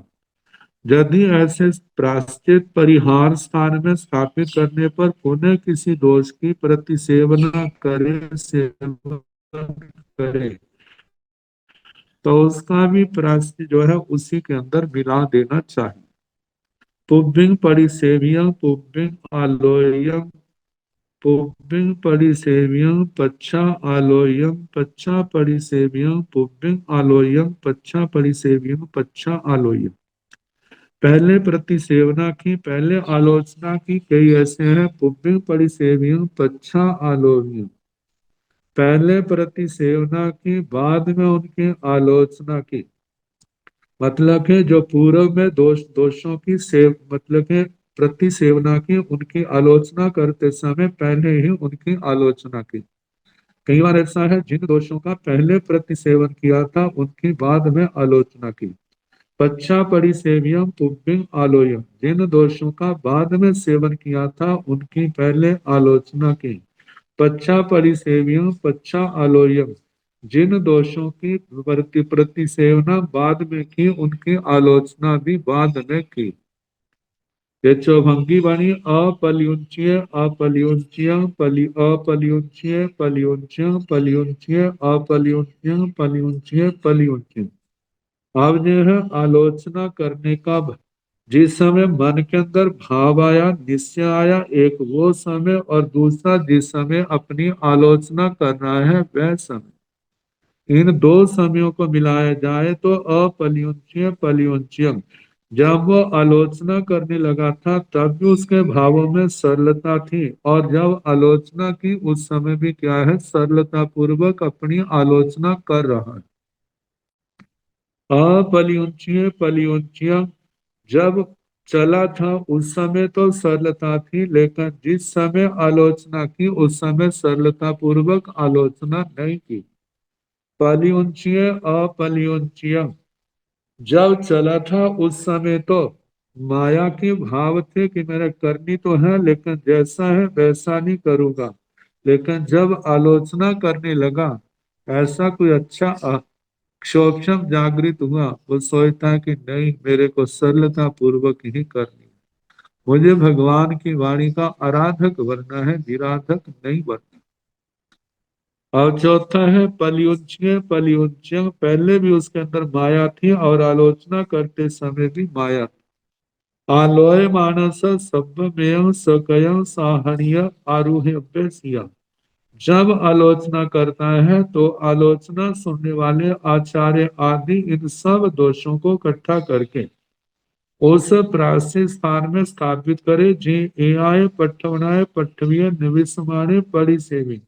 यदि ऐसे प्रायश्चित परिहार स्थान में स्थापित करने पर पुनः किसी दोष की प्रतिसेवना करे, सेवन करे, तो उसका भी प्रायश्चित जो है उसी के अंदर मिला देना चाहिए। पुब्बिंग परिसेव्यं पुब्बिंग आलोयम, पुब्बिंग परिसेव्यं पच्छा आलोयम, पच्छा परिसेव्यं पुब्बिंग आलोयम, पच्छा परिसेव्यं पच्छा आलोयम। पहले प्रतिसेवना की, पहले आलोचना की, कई ऐसे हैं पुब्बिंग परिसेव्यं पच्छा आलोयम, पहले प्रतिसेवना की बाद में उनकी आलोचना की। मतलब है जो पूर्व में दोषों की सेव मतलब है प्रति सेवना की, उनकी आलोचना करते समय पहले ही उनकी आलोचना की। कई बार ऐसा है जिन दोषों का पहले प्रति सेवन किया था उनकी बाद में आलोचना की। पच्छा परिसेव्यम पुब्बिंग आलोयम, जिन दोषों का बाद में सेवन किया था उनकी पहले आलोचना की। पच्छा परिसेव्यम पच्छा आलोयम, जिन दोषों की प्रति सेवना बाद में की उनकी आलोचना भी बाद में की। ये चौभंगी वाणी अपलियुंचिय अपलियुंचिय पलि अपलियुंचिय पलियुंचिय पलियुंचिय अपलियुंचिय पलियुंचिय पलियुंचिय। अब जो है आलोचना करने का जिस समय मन के अंदर भाव आया, निश्चय आया, एक वो समय और दूसरा जिस समय अपनी आलोचना कर रहा है वह समय, इन दो समयों को मिलाया जाए तो अपलियुंचिय पलियुंचियम। जब वो आलोचना करने लगा था तब भी उसके भावों में सरलता थी, और जब आलोचना की उस समय भी क्या है, सरलता पूर्वक अपनी आलोचना कर रहा है। अपलियुंचिय पलियुंचियम, जब चला था उस समय तो सरलता थी, लेकिन जिस समय आलोचना की उस समय सरलता पूर्वक आलोचना नहीं की। पलियुंचिय अपलियुंचिय, जब चला था उस समय तो माया के भाव थे कि मेरा करनी तो है लेकिन जैसा है वैसा नहीं करूंगा, लेकिन जब आलोचना करने लगा ऐसा कोई अच्छा क्षोभम जागृत हुआ, वो सोचता है कि नहीं मेरे को सरलता पूर्वक ही करनी, मुझे भगवान की वाणी का आराधक बनना है, निराधक नहीं बनना। और चौथा है पलियुंचिय पलियुंचिय, पहले भी उसके अंदर माया थी और आलोचना करते समय भी माया थी। आलोय मानस सभ्यमेव सकयं साहणीय आरूह्य सिया, जब आलोचना करता है तो आलोचना सुनने वाले आचार्य आदि इन सब दोषों को इकट्ठा करके उस प्राची स्थान में स्थापित करे। जी ए आय पट्टवनाय पट्टवीय निविस्माने परिसेवी,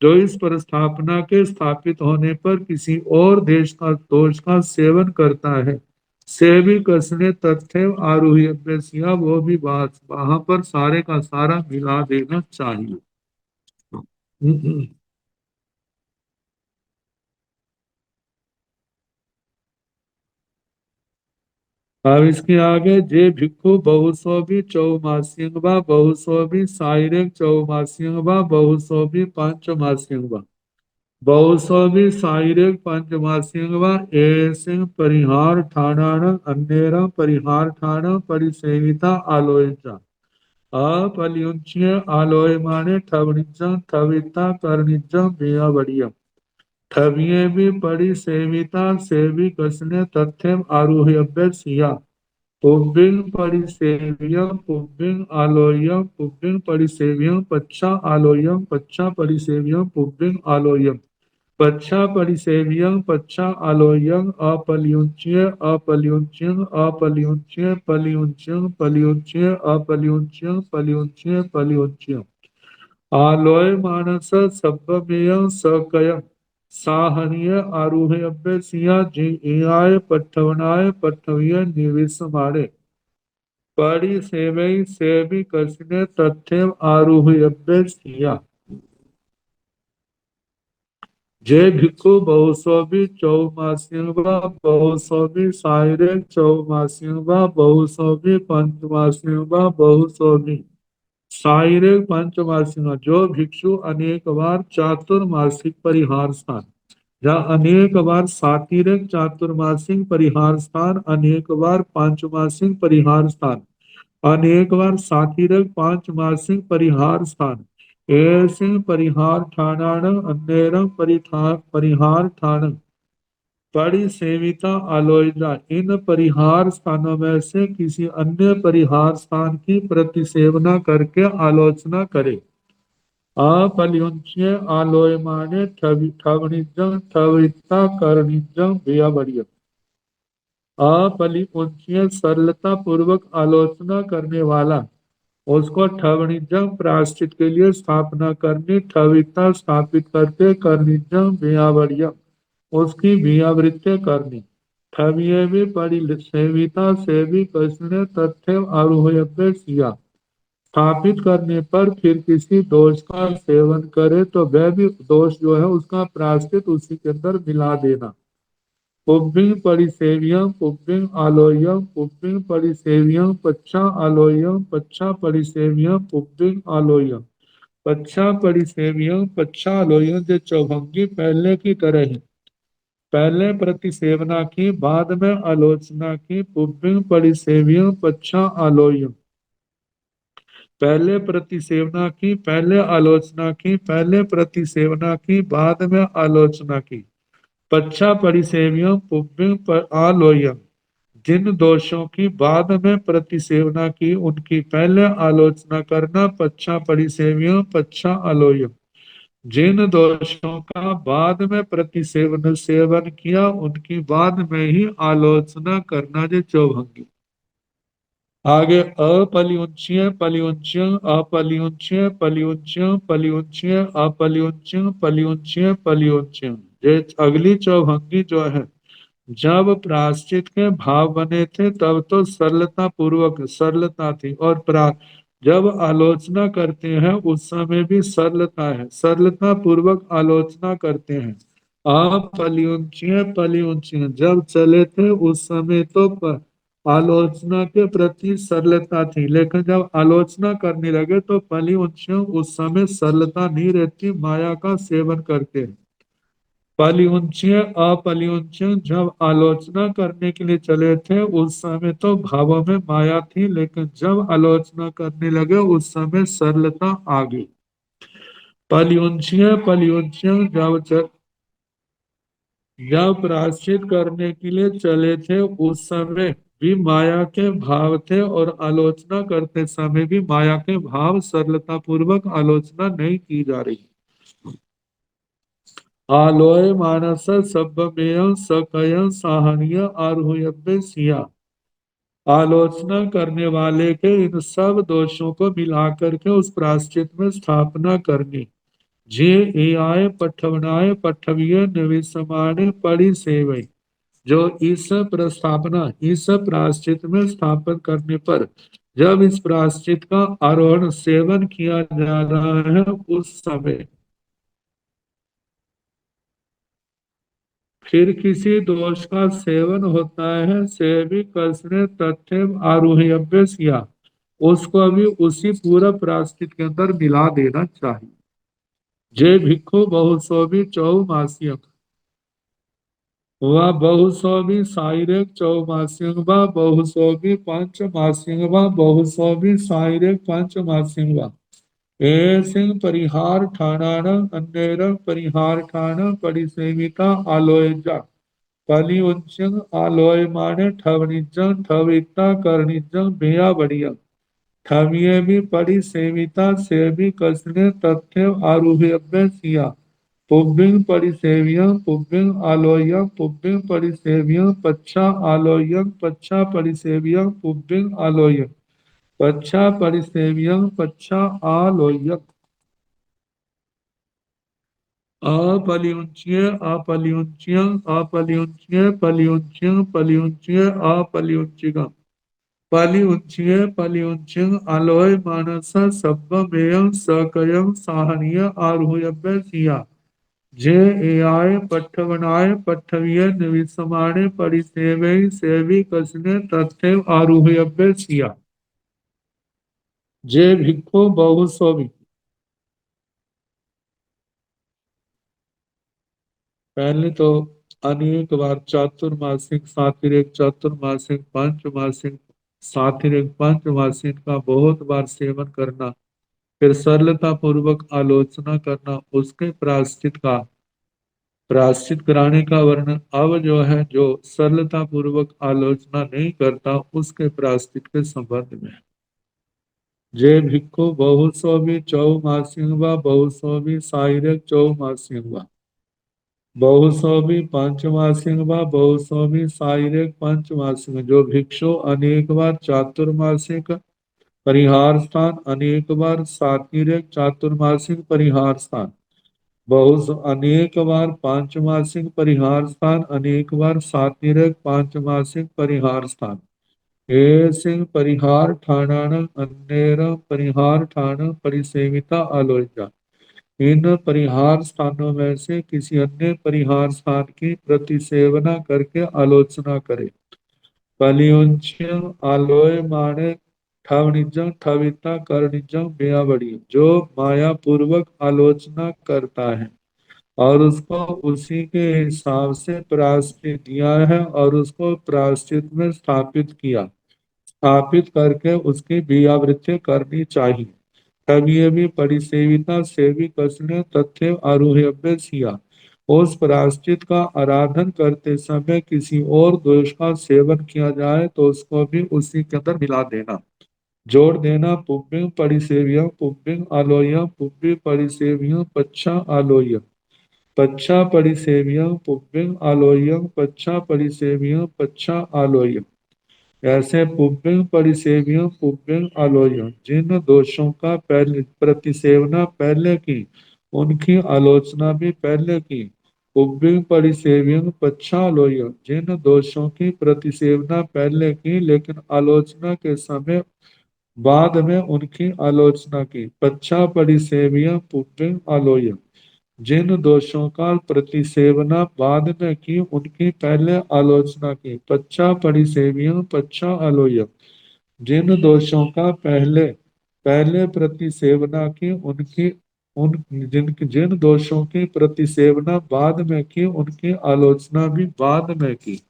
जो इस प्रस्थापना के स्थापित होने पर किसी और देश का दोष का सेवन करता है, सेवी कसने तथ्य आरूह्य अभ्यसिया, वो भी बात वहां पर सारे का सारा मिला देना चाहिए। अब इसके आगे जे भिक्खु बहुसो भी चौमासिंगवा बहुसो भी साइरेक चौमासिंगवा बहुसो भी पंचमासिंगवा बहुसो भी साइरेक पंचमासिंगवा एसिंग परिहार ठाणान अन्नेरा परिहार ठाण परिसेविता आलोयचा अपलियुंचिय आलोय माने ठवनिजं ठविता कर्णिजं बिया बढ़िया। ठविये भी पड़ी सेविता सेवी कसने तथ्यम आरूह्य सिया। पुब्बिंग परिसेव्यम पुब्बिंग आलोयम पुब्बिंग परिसेव्यम पच्छा आलोयम पच्छा परिसेव्यम पुब्बिंग आलोयम। पच्छा परिसेव्यं पच्छा आलोयं अपलियुच्य अपलियुच्यं अपलियुच्य पलियुच्यं पलियुच्य अपलियुच्यं पलियुच्य पलियुच्यं आलोय मानस सब्बमेयं सकयं साहनीय आरूह्य सिया जी आय पट्ठवनाय पट्ठवीय निवेश मारे परि सेवई सेवी कसने तथ्यम आरूह्य सिया जय भिक्खु बहुसोबी चौमासियवा बहुसोबी सायरे चौमासियवा बहुसोबी पंचमासियवा बहुसोबी सायरे पंचमासिया जो भिक्षु अनेक बार चातुर्मासिक परिहार स्थान जहाँ अनेक बार सातिरिक चातुर्मासिक परिहार स्थान अनेक बार पांचमासिक परिहार स्थान अनेक बार सातिरिक पांचमासिक परिहार स्थान ऐसे परिहार ठाणान अन्यरम परिहार ठाण परिसेविता आलोचना इन परिहार स्थानों में से किसी अन्य परिहार स्थान की प्रतिसेवना करके आलोचना करे अपलियुच्य आलोयमाने ठवनिजं ठविता कर्णिजं व्यवहार्य अपलियुच्य सरलता पूर्वक आलोचना करने वाला उसको ठवनिजम प्रायश्चित के लिए स्थापना करनी ठविता स्थापित करके कर्निजम व्यावर्य उसकी व्यावृत्ति करनी ठविये भी परि सेविता सेवी कृष्ण तथ्य आरोह्य सिया स्थापित करने पर फिर किसी दोष का सेवन करे तो वह भी दोष जो है उसका प्रायश्चित उसी के अंदर मिला देना पुब्बिंग परिसेव्यं पुब्बिंग आलोयं पुब्बिंग परिसेव्यं पच्छा आलोयं पच्छा परिसेव्यं पुब्बिंग आलोयं पच्छा परिसेव्यं पच्छा आलोयं जो चौभंगी पहले की तरह है पहले प्रतिसेवना की बाद में आलोचना की पुब्बिंग परिसेव्यं पच्छा आलोयं पहले प्रतिसेवना की पहले आलोचना की पहले प्रतिसेवना की बाद में आलोचना की पच्छा परिसेव्यं पुब्बिंग पर आलोयं जिन दोषों की बाद में प्रतिसेवना की उनकी पहले आलोचना करना पच्छा परिसेव्यं पच्छा आलोयं जिन दोषों का बाद में प्रतिसेवन सेवन किया उनकी बाद में ही आलोचना करना जो चौभंगी आगे अपलियुच्य पलियुच्य अपलियुच्य पलियुच्य पलियुच्य अपलियुच्य पलियुच्य पलियुच्य ये अगली चौभंगी जो है जब प्रायश्चित के भाव बने थे तब तो सरलता पूर्वक सरलता थी और जब आलोचना करते हैं उस समय भी सरलता है सरलता पूर्वक आलोचना करते हैं आप पलियुच्य पलियुच्य जब चले थे उस समय तो आलोचना के प्रति सरलता थी लेकिन जब आलोचना करने लगे तो पलियुच्य उस समय सरलता नहीं रहती माया का सेवन करते हैं पलियुच्य अपलियुच्य जब आलोचना करने के लिए चले थे उस समय तो भावों में माया थी लेकिन जब आलोचना करने लगे उस समय सरलता आ गई पलियुच्य पलियुच्य जब प्रायश्चित करने के लिए चले थे उस समय भी माया के भाव थे और आलोचना करते समय भी माया के भाव सरलता पूर्वक आलोचना नहीं की जा रही आलोय मानस सब्बमेय सकय साहनीय आरूह्य सिया आलोचना करने वाले के इन सब दोषों को मिलाकर के उस प्रायश्चित में स्थापना करनी जे ए आय पठवनाय पठवीय निविसमाने परि सेवय जो इस प्रस्थापना इस प्रायश्चित में स्थापन करने पर जब इस प्रायश्चित का आरोहण सेवन किया जा रहा है उस समय फिर किसी दोष का सेवन होता है सेवी कसने तथ्य आरूह्य सिया उसको भी उसी पूरा प्रायश्चित के अंदर मिला देना चाहिए जय भिक्खु बहुसोभी चौमासियम व बहुसोभी साइरेक चौमासियम व बहुसोभी पंचमासियम व बहुसोभी साइरेक पंचमासियम व सिंह परिहार ठाणान अन्यरं परिहार ठाण परिसेविता आलोयजा पलिउच्यं आलोयमाने ठवनिजं ठविता कर्णिजं भेया बढ़िया ठविये भी परिसेविता सेवी कसने तथ्य आरूह्य सिया पुब्बिंग परिसेव्यं पुब्बिंग आलोयं पुब्बिंग परिसेव्यं पच्छा आलोयं पच्छा परिसेव्यं पुब्बिंग आलोयं पच्छा परिसेव्यं पच्छा आलोयं अपलियुंच्य अपलियुंच्य अपलियुंच्य पलियुंच्य पलियुंच्य अपलियुंचिका पलियुंच्य पलियुंच्य आलोय मानस सब्बमेयं सकयं साहनीय आरुह्यव्य सिया जे एआय पट्ठवनाय पट्ठवीय निविसमाणे परिसेवे सेवी कसने तथैव आरुह्यव्य सिया जे भिक्खु बहुसोवी। पहले तो अनेक बार चातुर्मासिक सात्विक चातुर्मासिक पंचमासिक सात्विक पंचमासिक का बहुत बार सेवन करना, फिर सरलता पूर्वक आलोचना करना, उसके प्रायश्चित कराने का वर्णन अब जो है, जो सरलता पूर्वक आलोचना नहीं करता उसके प्रायश्चित के संबंध में। जे भिक्खु बहुसो भी चौ मासिंग व बहुसो भी साइरक चौ मासिंग व बहुसो भी पंचमासिक व बहुसो भी साइरक पंचमासिक, जो भिक्षु अनेक बार चातुर्मासिक परिहार स्थान अनेक बार सात्विक चातुर्मासिक परिहार स्थान बहुत अनेक बार पांचमासिक परिहार स्थान अनेक बार सात्विक पांचमासिक परिहार स्थान हे सिंह परिहार ठाणान अन्नेर परिहार ठाण परिसेविता आलोचा, इन परिहार स्थानों में से किसी अन्य परिहार स्थान की प्रतिसेवना करके आलोचना करे। पलियुंच्य आलोय माने ठवनिजं ठविता करनिजं बेयावड़ी, जो माया पूर्वक आलोचना करता है और उसको उसी के हिसाब से प्रायश्चित दिया है और उसको प्रायश्चित में स्थापित करके उसकी व्यावृत्ति करनी चाहिए। तभी भी परिसेविता सेवी कसने तथ्य आरूह्य सिया, उस प्रायश्चित का आराधन करते समय किसी और दोष का सेवन किया जाए तो उसको भी उसी के अंदर मिला देना, जोड़ देना। पुब्बिंग परिसेव्य पुब्बिंग आलोय पुब्बी परिसेव्य पच्छा आलोय पच्छा परिसेव्य पुब्बिंग आलोय पच्छा परिसेव्य पच्छा आलोय। ऐसे पुब्बिंग परिसेव्य पुब्बिंग आलोय, जिन दोषों का पहले प्रतिसेवना पहले की उनकी आलोचना भी पहले की। पुब्बिंग परिसेव्य पच्छा आलोय, जिन दोषों की प्रतिसेवना पहले की लेकिन आलोचना के समय बाद में उनकी आलोचना की। पच्छा परिसेव्य पुब्बिंग आलोय, जिन दोषों का प्रतिसेवना बाद में की उनकी पहले आलोचना की। पच्छा परिसेव्य पच्छा आलोय, जिन दोषों का पहले पहले प्रतिसेवना की उनकी उन जिन दोषों की प्रतिसेवना बाद में की उनकी आलोचना भी बाद में की।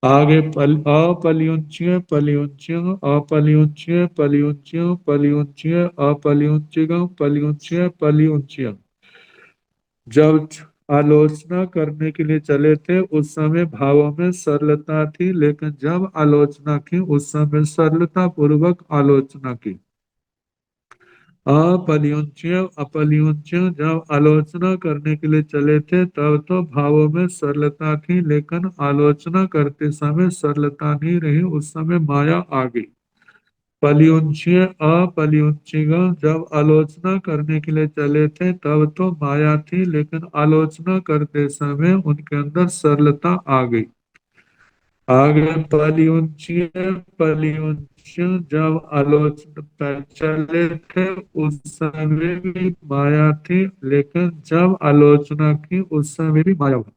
आगे अपलियुंच्य पलियुंच्य अपलियुंच्य पलियुंच्य पलियुंच्य अपलियुंच्य पलियुंच्य पलियुंच्य। जब आलोचना करने के लिए चले थे उस समय भावों में सरलता थी, लेकिन जब आलोचना की उस समय सरलता पूर्वक आलोचना की। अपलियुंच्य अपलियुंच्य, जब आलोचना करने के लिए चले थे तब तो भावों में सरलता थी, लेकिन आलोचना करते समय सरलता नहीं रही, उस समय माया आ गई। पलियुंच्य अपलियुंचिगा, जब आलोचना करने के लिए चले थे तब तो माया थी, लेकिन आलोचना करते समय उनके अंदर सरलता आ गई। आगे पलियुंच्य पलियुंच्य, जब आलोचना पर चले थे उस समय भी माया थी, लेकिन जब आलोचना की उस समय भी माया हुई।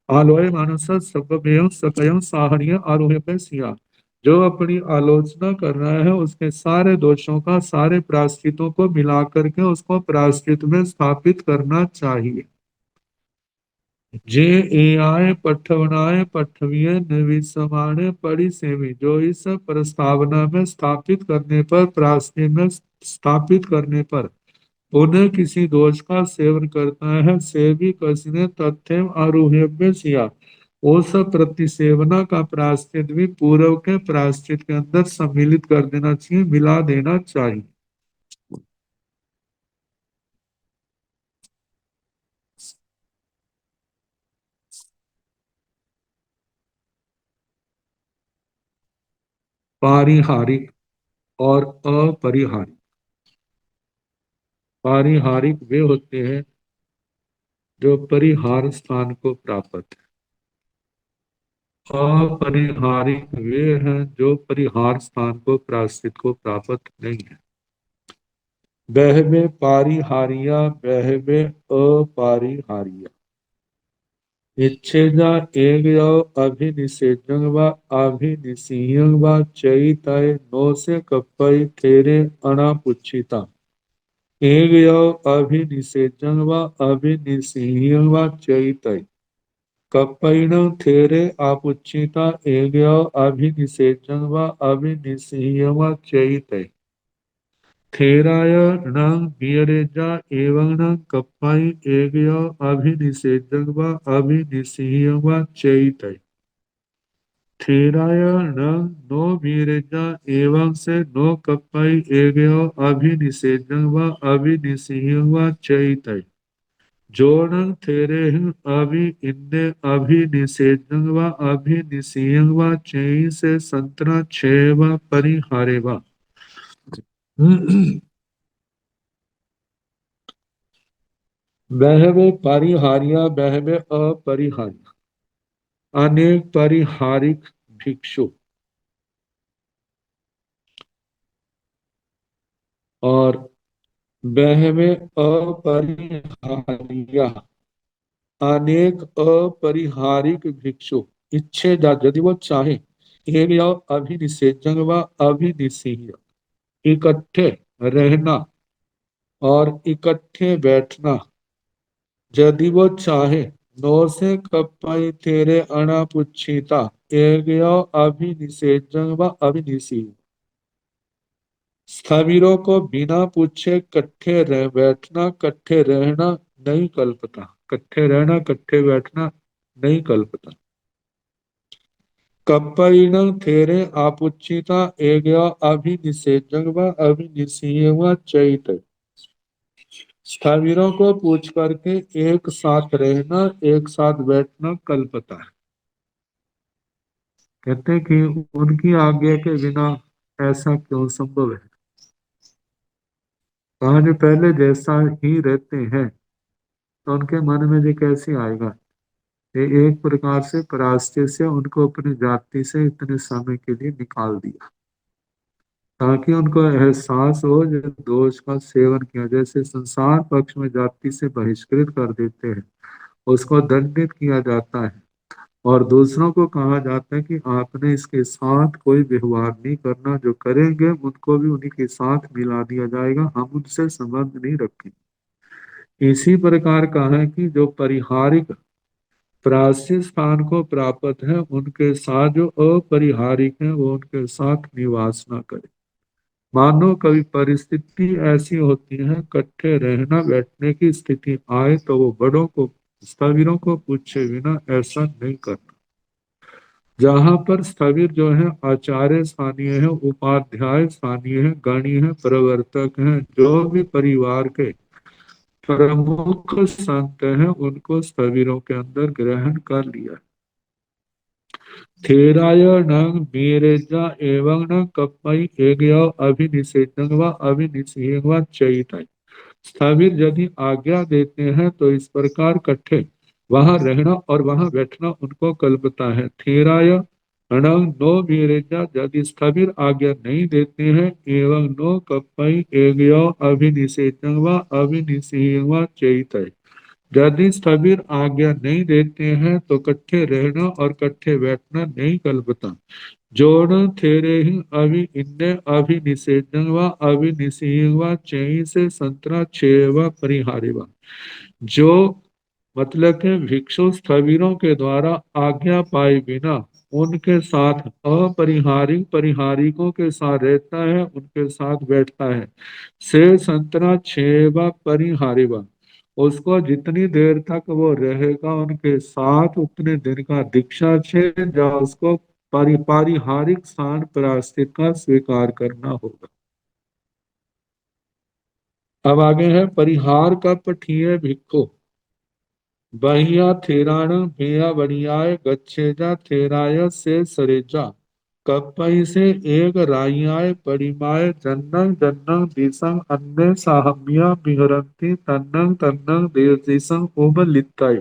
आलोय मानस सब्बमेव सकयं साहनीय आरोह्य सिया, जो अपनी आलोचना कर रहा है उसके सारे दोषों का सारे प्रायश्चितों को मिला करके उसको प्रायश्चित में स्थापित करना चाहिए। जे एआय पठवनाय पठवीय निविसमाने परिसेवी, जो इस प्रस्तावना में स्थापित करने पर प्रायश्चित में स्थापित करने पर उन्हें किसी दोष का सेवन करता है, सेवी कसने तथ्य आरूह्य सिया, उस प्रतिसेवना का प्रायश्चित भी पूर्व के प्रायश्चित के अंदर सम्मिलित कर देना चाहिए, मिला देना चाहिए। पारिहारिक और अपरिहारिक। पारिहारिक वे होते हैं जो परिहार स्थान को प्राप्त है, अपरिहारिक वे हैं जो परिहार स्थान को प्राश्चित को प्राप्त नहीं है। बहवे पारिहारिया बहवे अपरिहारिया। इच्छेजा एक अभिनिषेधं व अभिनिषीयं व चयितय नो से कपय तेरे अनापुच्छिता। एक अभिनिषेधं व अभिनिषीयं व चयितय कपयिन थेरे आपुच्छिता। एक अभिनिषेधं व अभिनिषीयं व चयितय थेराय न बियरेजा एवं न कप्पाई एक अभिनिषेधं व अभिनिषीयं व चयितय थेराय न नो बियरेजा एवं से नो कप्पाई एक अभिनिषेधं व अभिनिषीयं व चयितय जोड़ं थेरे अभि इन्ने अभिनिषेधं व अभिनिषीयं व चयि से संतना छे व परिहारे व। बहवे परिहारिया बहवे अपरिहारिया। अनेक परिहारिक भिक्षु और बहवे अपरिहारिया अनेक अपरिहारिक भिक्षु इच्छे यदि वो चाहे एक या अभिनिषेधं व अभिनिषीय इकट्ठे रहना और इकट्ठे बैठना यदि वो चाहे नो से कपाई तेरे अनापुच्छिता एक अभिनिषेधं व अभिनिषीय स्थविरों को बिना पूछे कट्ठे रह बैठना कट्ठे रहना नहीं कल्पता। कट्ठे रहना कट्ठे बैठना नहीं कल्पता। कपयिन थेरे आपुच्छिता एक अभिनिषेधं व अभिनिषीय व चयित। स्थविरों को पूछ करके एक साथ रहना एक साथ बैठना कल्पता है। कहते हैं कि उनकी आज्ञा के बिना ऐसा क्यों संभव है। कहा जो पहले जैसा ही रहते हैं तो उनके मन में ये कैसे आएगा। ये एक प्रकार से पराश्चर्य से उनको अपनी जाति से इतने समय के लिए निकाल दिया ताकि उनको एहसास हो जो दोष का सेवन किया। जैसे संसार पक्ष में जाति से बहिष्कृत कर देते हैं उसको दंडित किया जाता है और दूसरों को कहा जाता है कि आपने इसके साथ कोई व्यवहार नहीं करना, जो करेंगे उनको भी उन्हीं के साथ मिला दिया जाएगा, हम उनसे संबंध नहीं रखेंगे। इसी प्रकार कहा है कि जो परिहारिक प्राश्चित स्थान को प्राप्त है उनके साथ जो अपरिहारिक है वो उनके साथ निवास न करे। मानो कभी परिस्थिति ऐसी होती है इकट्ठे रहना बैठने की स्थिति आए तो वो बड़ों को स्थविरों को पूछे बिना ऐसा नहीं करना। जहां पर स्थविर जो है आचार्य स्थानीय है, उपाध्याय स्थानीय है, गणी है, प्रवर्तक है, जो भी परिवार के प्रमुख संत हैं उनको स्थविरों के अंदर ग्रहण कर लिया। थेराय न मीरेजा एवं न कपई एक अभिनिषेधं व अभिनिषेध व चयित। स्थविर यदि आज्ञा देते हैं तो इस प्रकार इकट्ठे वहां रहना और वहां बैठना उनको कल्पता है। थेराय नो वीरेजा यदि स्थविर आज्ञा नहीं देते हैं एवं नो कपई एक अभिनिषेधं व अभिनिषेध व चयित। यदि स्थविर आज्ञा नहीं देते हैं तो इकट्ठे रहना और इकट्ठे बैठना नहीं कल्पता। जोड़ थेरे ही अभि इन्ने अभिनिषेधं व अभिनिषेध व चयि से संतरा छे व परिहारे व। जो मतलब के भिक्षु स्थविरों के द्वारा आज्ञा पाए बिना उनके साथ अपरिहारिक परिहारिकों के साथ रहता है उनके साथ बैठता है से संतरा छे व परिहारे व। उसको जितनी देर तक वो रहेगा उनके साथ उतने दिन का दीक्षा छेद या उसको पारिहारिक स्थान प्रायश्चित का स्वीकार करना होगा। अब आगे है परिहार का पठिए भिक्खु बहिया थेराण भेया बढ़ियाय गच्छेजा थेराय से सरेजा कपई से एक राइयाय परिमाय जन्नंग जन्नंग दिसंग अन्य साहम्या मिहरंती तन्नंग तन्नंग देवदिसंग उबलिताय।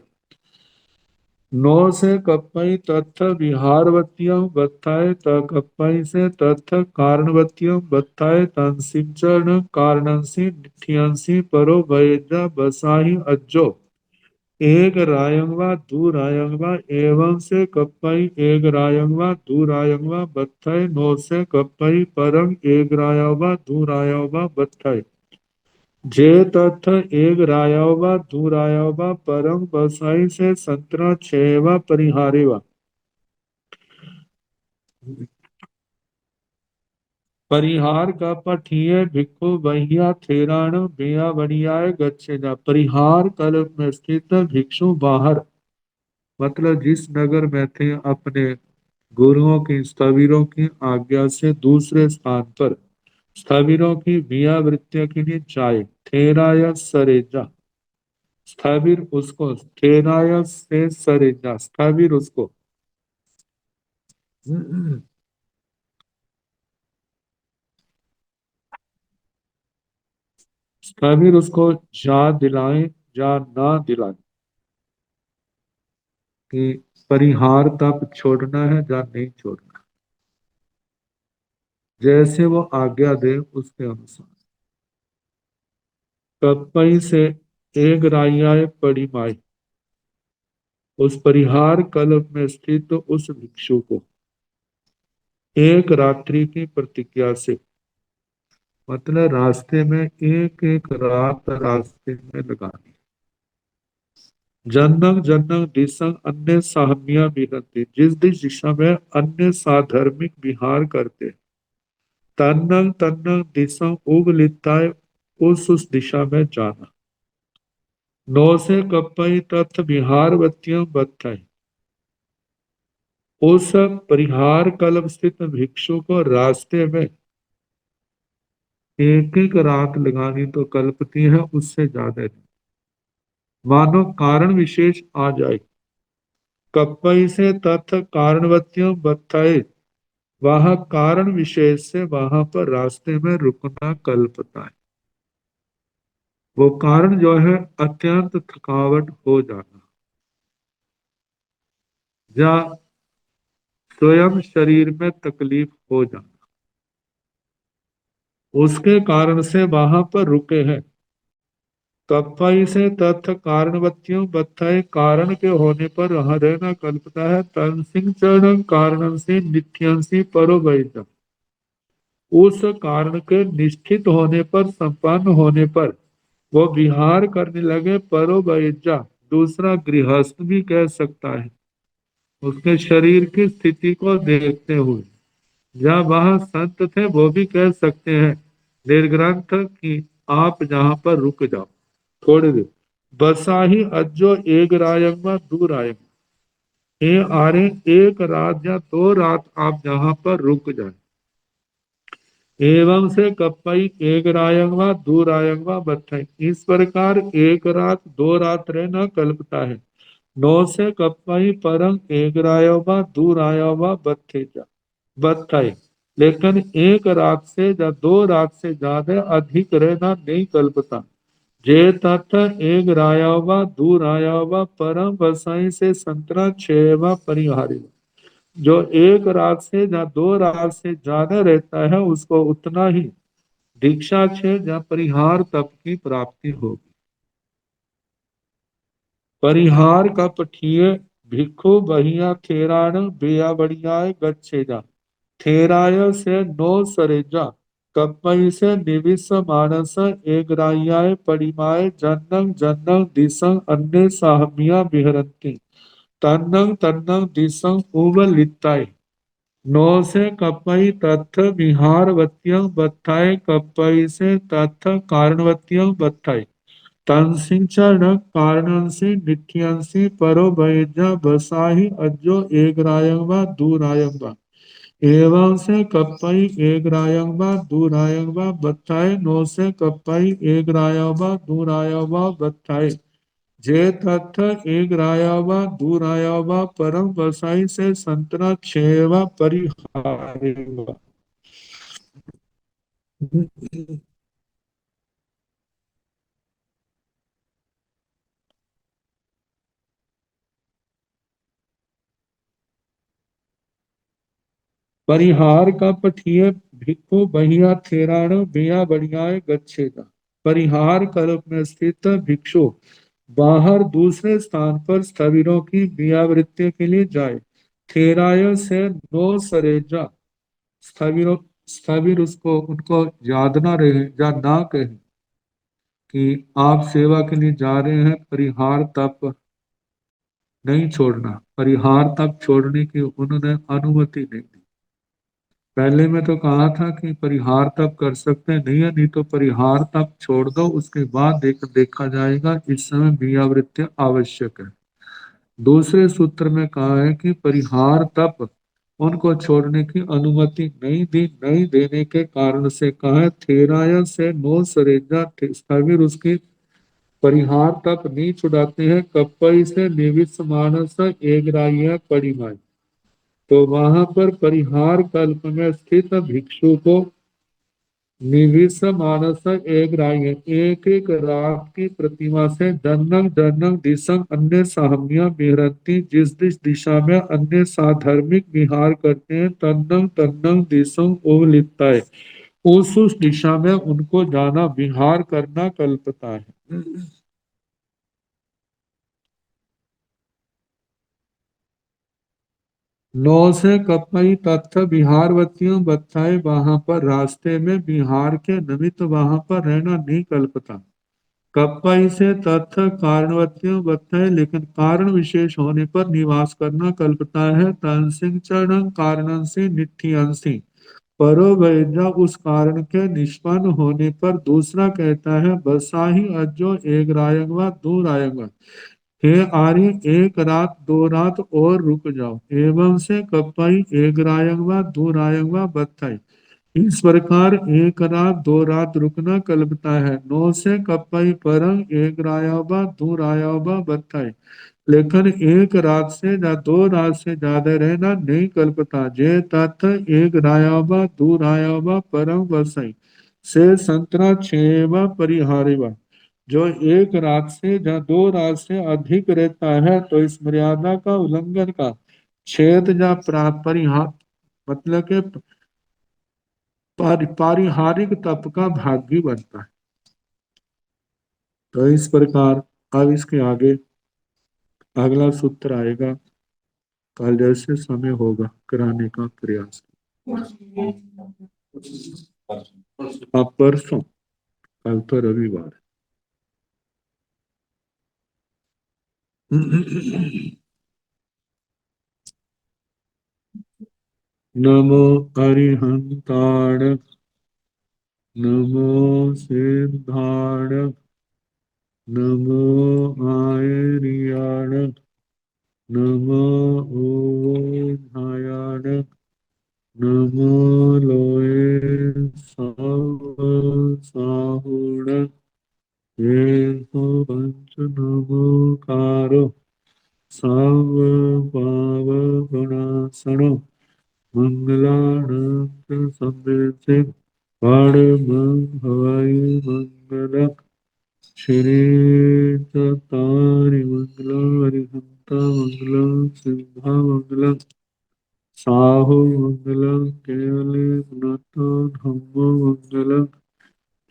नौ से कपई तत्थ विहारवत्यम बत्थाय त कपई से तत्थ कारणवत्यम बत्थाय तंसिंचरण कारणंसी निठ्यंसी परो वैद्य बसाही अज्जो एक रायंगवा दू रायंगवा एवं से कपई एक रायंगवा दू रायंगवा बत्थाय नौ से कपई परंग एक रायंगवा दू रायंगवा बत्थाय जे तत्थ एक रायवा दू रायवा परम बसाई से संतरा छेवा परिहारेवा। परिहार का पठिए भिक्खु बहिया थेराण बेया बनियाय गच्छेजा। परिहार कल्प में स्थित भिक्षु बाहर, मतलब जिस नगर में थे, अपने गुरुओं की स्थविरों की आज्ञा से दूसरे स्थान पर स्थविरों की बिया वृत्तियों के लिए जाए। थेराया सरेजा, स्थविर उसको, थेराया से सरेजा स्थविर उसको। स्थविर उसको जा दिलाएं जा ना दिलाएं, कि परिहार तप छोड़ना है या नहीं छोड़ना, जैसे वो आज्ञा दे उसके अनुसार। कपई से एक रायाय पड़ी माई, उस परिहार कल्प में स्थित उस भिक्षु को एक रात्रि की प्रतिज्ञा से, मतलब रास्ते में एक एक रात रास्ते में लगानी। जन्नंग जन्नंग दिसंग अन्य साहमिया विहरती, जिस जिस दिशा में अन्य साधर्मिक विहार करते, तन्नंग तन्नंग दिसंग उगलिताय, उस दिशा में जाना। नौ से कपई तथ विहारवतियों बत्थय, उस परिहार कल्प स्थित भिक्षु को रास्ते में एक एक रात लगानी तो कल्पती है, उससे ज्यादा नहीं। मानो कारण विशेष आ जाए। कपई से तथ कारणवतियों बत्थय, वह कारण विशेष से वहां पर रास्ते में रुकना कल्पता है। वो कारण जो है अत्यंत थकावट हो जाना, या स्वयं शरीर में तकलीफ हो जाना, उसके कारण से वहां पर रुके हैं। कपई से तत्थ कारणवत्यों बत्थय, कारण के होने पर वहां रहना कल्पता है। तनसिंह चरण कारण से नित्यांसी परो वैद्य, उस कारण के निश्चित होने पर, संपन्न होने पर वो विहार करने लगे। परो वैद्य दूसरा गृहस्थ भी कह सकता है, उसके शरीर की स्थिति को देखते हुए। या वह संत थे वो भी कह सकते हैं निर्ग्रंथ कि आप जहां पर रुक जाओ थोड़ी देर। बसाही अज्जो एक रायंगा दू रायंगा, ए आरे एक रात या दो रात आप जहां पर रुक जाए। एवं से कपई एक रायंगवा दो रायंगवा बत्थई, इस प्रकार एक रात दो रात रहना कल्पता है। नौ से कपई परंग एक रायवा दो रायवा बत्थेजा बत्थई, लेकिन एक रात से या दो रात से ज्यादा अधिक रहना नहीं कल्पता। जे तथ एक रायवा दो रायवा परम बसाई से संतरा छेवा परिहारी, जो एक रात से या दो रात से ज्यादा रहता है उसको उतना ही दीक्षा छेद या परिहार तप की प्राप्ति होगी। परिहार का पठिए भिक्खु बहिया थेराण बेया बढ़ियाय गच्छेजा। थेराय से नो सरेजा, कपई से निविस मानस एक रायाय परिमाय जन्नंग जन्नंग दिसंग अन्य साहमिया विहरंती, तन्नंग तन्नंग दिसंग उबलिताय। नौ से कपई तत्थ विहारवत्यं बत्थाय, कपई से तत्थ कारणवत्यं बत्थाय तंसिंचरण कारणंसि निठ्यंसि परो वैद्य बसाहि अज्जो एक रायंगवा दू रायंगवा। एवं से कपई एक रायंगवा दू रायंगवा बत्थाय, नौ से कपई एक रायंगवा दू रायंगवा बत्थाय। जे तत्थ एक रायावा दू रायावा परम वसाई से संतना छेवा परिहारेवा। परिहार का पठिए भिक्खु बहिया थेराण बिया बढ़ियाए गच्छेगा। परिहार कल्प में स्थित भिक्षु बाहर दूसरे स्थान पर स्थविरों की बियावृत्ति के लिए जाए। थेराय से नो सरेजा, स्थविरों स्थविर उसको उनको याद ना रहे या ना कहे कि आप सेवा के लिए जा रहे हैं, परिहार तप नहीं छोड़ना। परिहार तप छोड़ने की उन्होंने अनुमति नहीं दी। पहले में तो कहा था कि परिहार तप कर सकते हैं, नहीं है, नहीं तो परिहार तप छोड़ दो, उसके बाद देखा जाएगा, इस समय क्रियावृत्ति आवश्यक है। दूसरे सूत्र में कहा है कि परिहार तप उनको छोड़ने की अनुमति नहीं दी। नहीं देने के कारण से कहा है थेराया से नो सरेजा, स्थविर उसकी परिहार तप नहीं छुड़ाते हैं। कपई से निविस मानस एक राय परिमाय। तो वहां पर परिहार कल्प में स्थित भिक्षु को निविस मानस एक राय, एक एक रात की प्रतिमा से जन्नंग जन्नंग दिशंग अन्य साहमिया बिहरती, जिस दिशा में अन्य साधर्मिक विहार करते हैं, तन्नंग तन्नंग दिशंग ओ लिखता है, उस दिशा में उनको जाना विहार करना कल्पता है। नौ से कपई तत्व बिहारवतियों बताए, वहां पर रास्ते में बिहार के निमित्त वहां पर रहना नहीं कल्पता। कपई से तत्व कारणवतियों बताए, लेकिन कारण विशेष होने पर निवास करना कल्पता है। तनसिंह चरण कारण से निठी अंसी, परो वैद्य उस कारण के निष्पन्न होने पर दूसरा कहता है बसा ही अजो एक रायंगवा दो रायंगवा। हे आर्य, एक रात दो रात और रुक जाओ। एवं से कपई एक रायंगवा दो रायंगवा बत्ताई। इस प्रकार एक रात दो रात रुकना कल्पता है। नौ से कपई परंग एक रायाबा दो रायाबा बत्ताई, लेकिन एक रात से या दो रात से ज्यादा रहना नहीं कल्पता। जे तत् एक रायाबा दो रायाबा परम वसई से संतरा छेवा परिहारेवा। जो एक रात से या दो रात से अधिक रहता है तो इस मर्यादा का उल्लंघन का छेद या परिहार मतलब के पारिहारिक तप का भागी बनता है। तो इस प्रकार अब इसके आगे अगला सूत्र आएगा, कल जैसे समय होगा कराने का प्रयास। अब परसों, कल तो रविवार है। नमो अरिहंताण, नमो सिद्धाण, नमो आयरियाण, नमो ओधायाण, नमो लोए साव साहुण, ये तो पंच नमोकारो साव पाव गुणासनो, मंगलानां संवृत्ति पाणिमं हवाई मंगल। श्री चतारि मंगलम हरिहंता मंगलम सिद्धा मंगलम साहु मंगलम केवले पुनतो धम्मो मंगलम।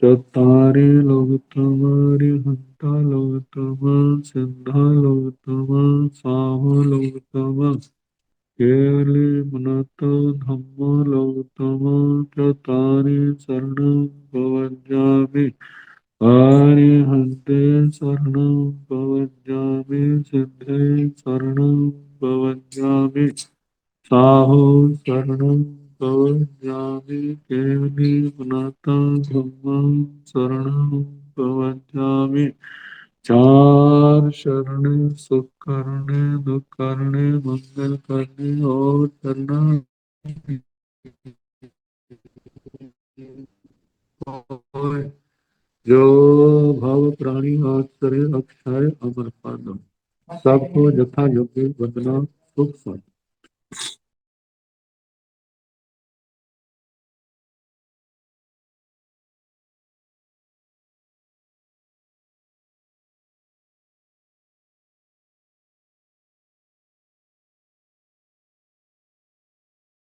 चत्तारि लोकतमा हरिहंता लोकतमा सिद्धा लोकतमा साहु लोकतमा केवले पुनतो धम्मो लोकतमा। चत्तारि शरणं भवञ्जामि, आर्यहन्ते शरणं भवञ्जामि, सिद्धे शरणं भवञ्जामि, साहो शरणं भवञ्जामि, केवली पुनाता धम्मं शरणं भवञ्जामि। चार शरणे सुख करने दुख करने मंगल करने और शरण जो भाव प्राणी आश्चर्य अक्षय अमर पादम, सबको यथा योग्य वंदना सुख सन।